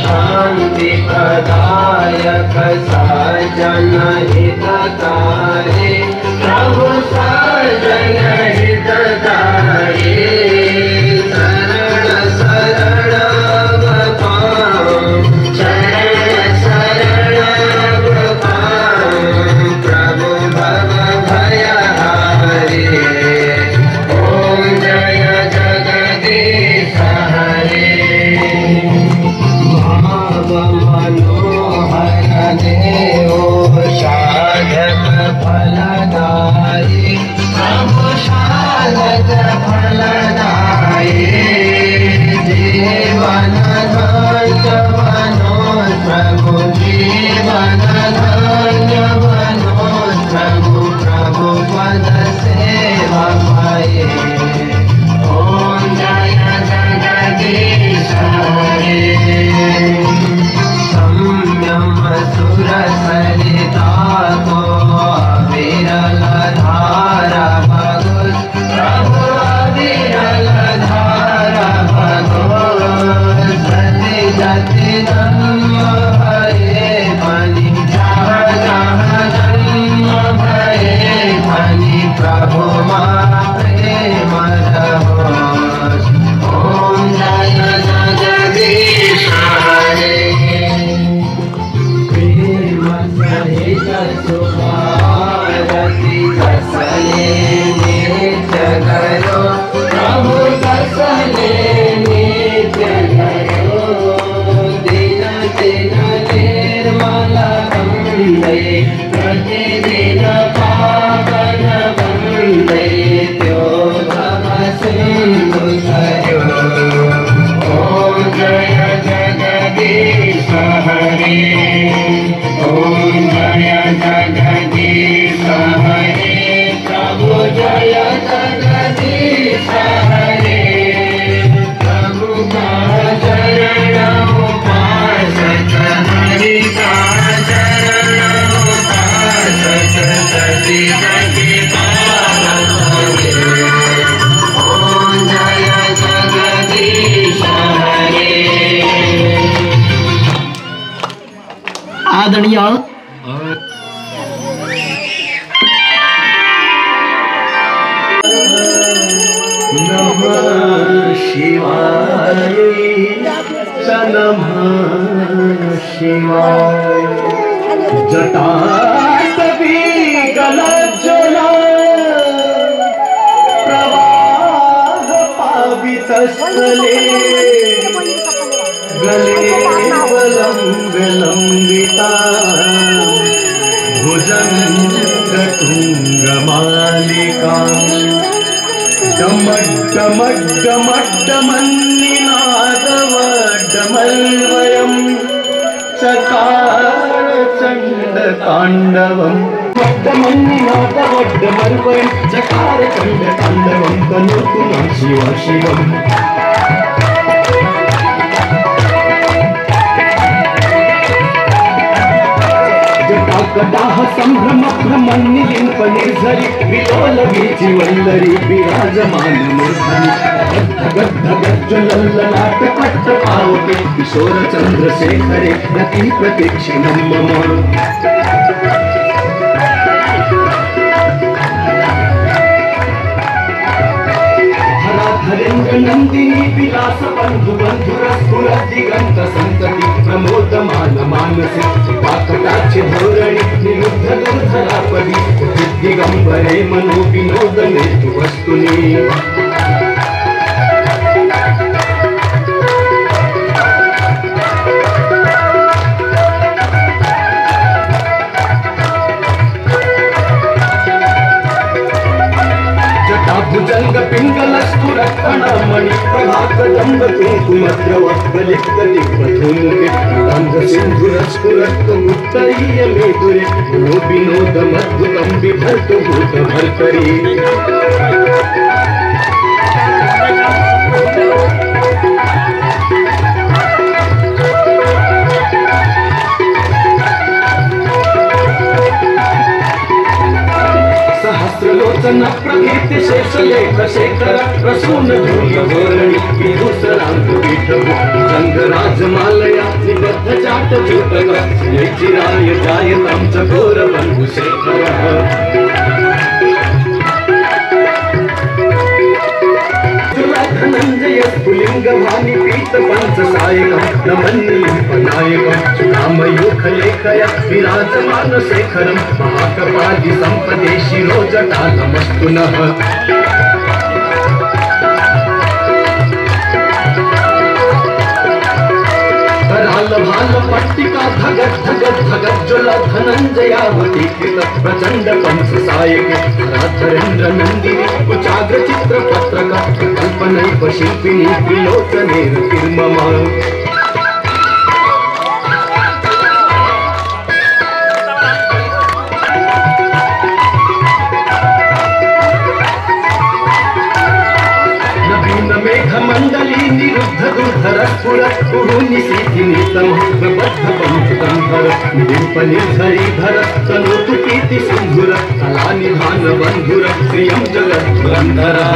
शांति प्रदायक साजन हितकारी प्रभु साजन हितकारी शरण शरण शरण शरण प्रभु भव भयहारी ओम जय जगदीश हरे मनोहर देव साधक फला जगदीश हरे ओम जय जगदीश हरे प्रभु जय जगदीश हरे प्रभु का चरण उपासक हरि का चरण उपासक सती सती ओम जय जगदीश हरे। आदरणीय नमः शिवाय नमः शिवाय जटाटवी गलज्जला प्रवाह पावितस्थले गले वलम्बिता भुजङ्गतुङ्गमालिका डमड्डमड्डमड्डमन्निनादवड्डमल्वयम् चकार चण्डताण्डवम् वड्डमन्निनादवड्डमल्वयम् चकार चण्डताण्डवम् तनोतु नः शिव शिवम्। जटाकटाह सम्भ्रम भ्रमन्निलिम्प निर्झरि विलोल वीचिवल्लरी विराजमान मूर्धनि गद्गद्गज्ज्वलल्ललाट पट्टपावके किशोर चन्द्रशेखरे यति प्रतीक्षिणं मम। हरेन्द्र नंदिनी विलास बंधु बंधुरस्फुर दिगंत संतति प्रमोदमान मानसे कटाक्ष धोरणी निरुद्ध दुर्धरापदी दिगंबरे मनो विनोदने तु वस्तुनि। भुजंग पिंगल स्फुरत्कणमणि प्रभाकदंब कुंकुमद्रवलिप्तलिप्तधूमुखे गंध सिंधुर स्फुरत्कमुत्तरीय मेदुरे नो विनोदमद्भुतं बिभर्तु भूतभर्तरि। सहस्रलोचन प्रभृति शेषलेख शेखर प्रसून धूल्य धोरणी विभूषणांक पीठभु चंद्रराजमालया निबद्ध जाट जूटक चिराय जायतं चकोर बंधु शेखरः। धनंजय स्फुलिंग भानि पीत पंच सायकं नमन्निलिम्पनायकं चूडामयूखलेखया विराजमान शेखरं महाकपालि संपदे शिरो जटालमस्तु नः। कराल भाल पट्टिका धगत धगत धगत ज्वल धनंजयावती कृत प्रचंड पंच सायके धरेन्द्र नंदिनी कुचाग्र चित्र पत्रक कल्पनैक शिल्पिनी विलोचनेन किर्ममा। मेघमंडली निरुद्ध दुर्धरस्फुर निशीथिनीतम बद्ध पंचकंधर निलिम्प निर्झरीधर तनोतु कीर्ति सिंधुर कलानिधान बंधुर श्रियं जगद्धुरंधरः।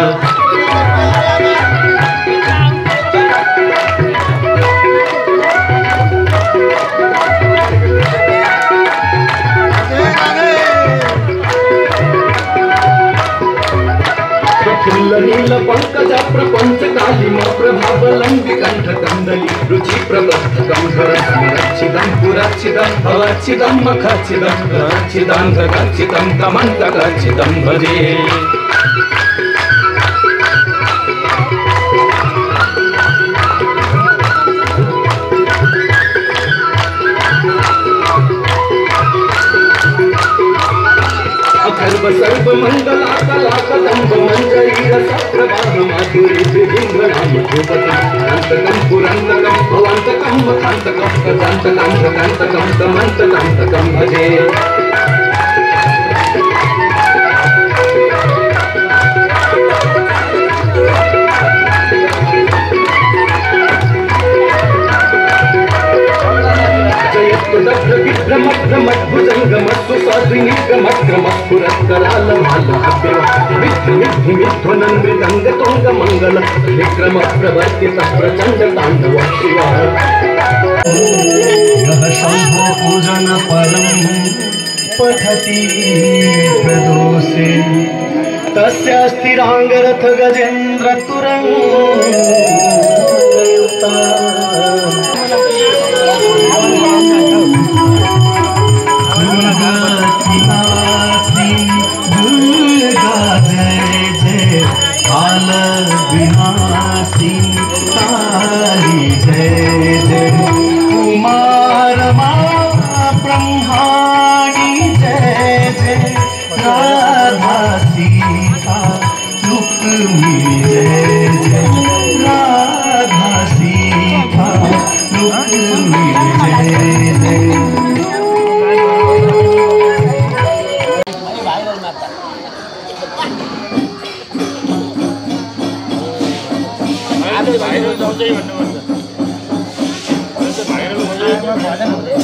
नील पंकज प्रपंच कालिम प्रभावलंबि कंठ कंदली रुचि प्रबद्ध गंधर स्मरच्छिदं पुरच्छिदं भवच्छिदं मखच्छिदं गच्छिदं गच्छिदं तमन्त गच्छिदं भजे। सर्व मंगला कला कदंब मंजरी रस प्रवाह माधुरी त्रिलिंग नाम ध्रुवतम अंतकं पुरंदकं भवान्तकं मखान्तकं प्रजान्तकं प्रकान्तकं तमन्तकं भजे भ्रमद्भुजङ्गमस्तु सद्विनिगमक्रमस्फुरत्करालमालहव्यमिध्वनन्मृदङ्गतुङ्गमङ्गल विक्रमप्रवर्तितः प्रचण्डताण्डव शिवः यः शम्भो पूजन परं पठति प्रदोषे तस्य स्थिराङ्गरथ गजेन्द्र तुरङ्गयुक्ता दुर्गा जय जय काल विनाशी काली जय जय कुमार ब्रह्माणी जय जय राधा सीता रुक्मिणी जय जय राधा सीता रुक्मिणी जय जय भाइरल जाउँछ भन्नु पर्छ भाइरल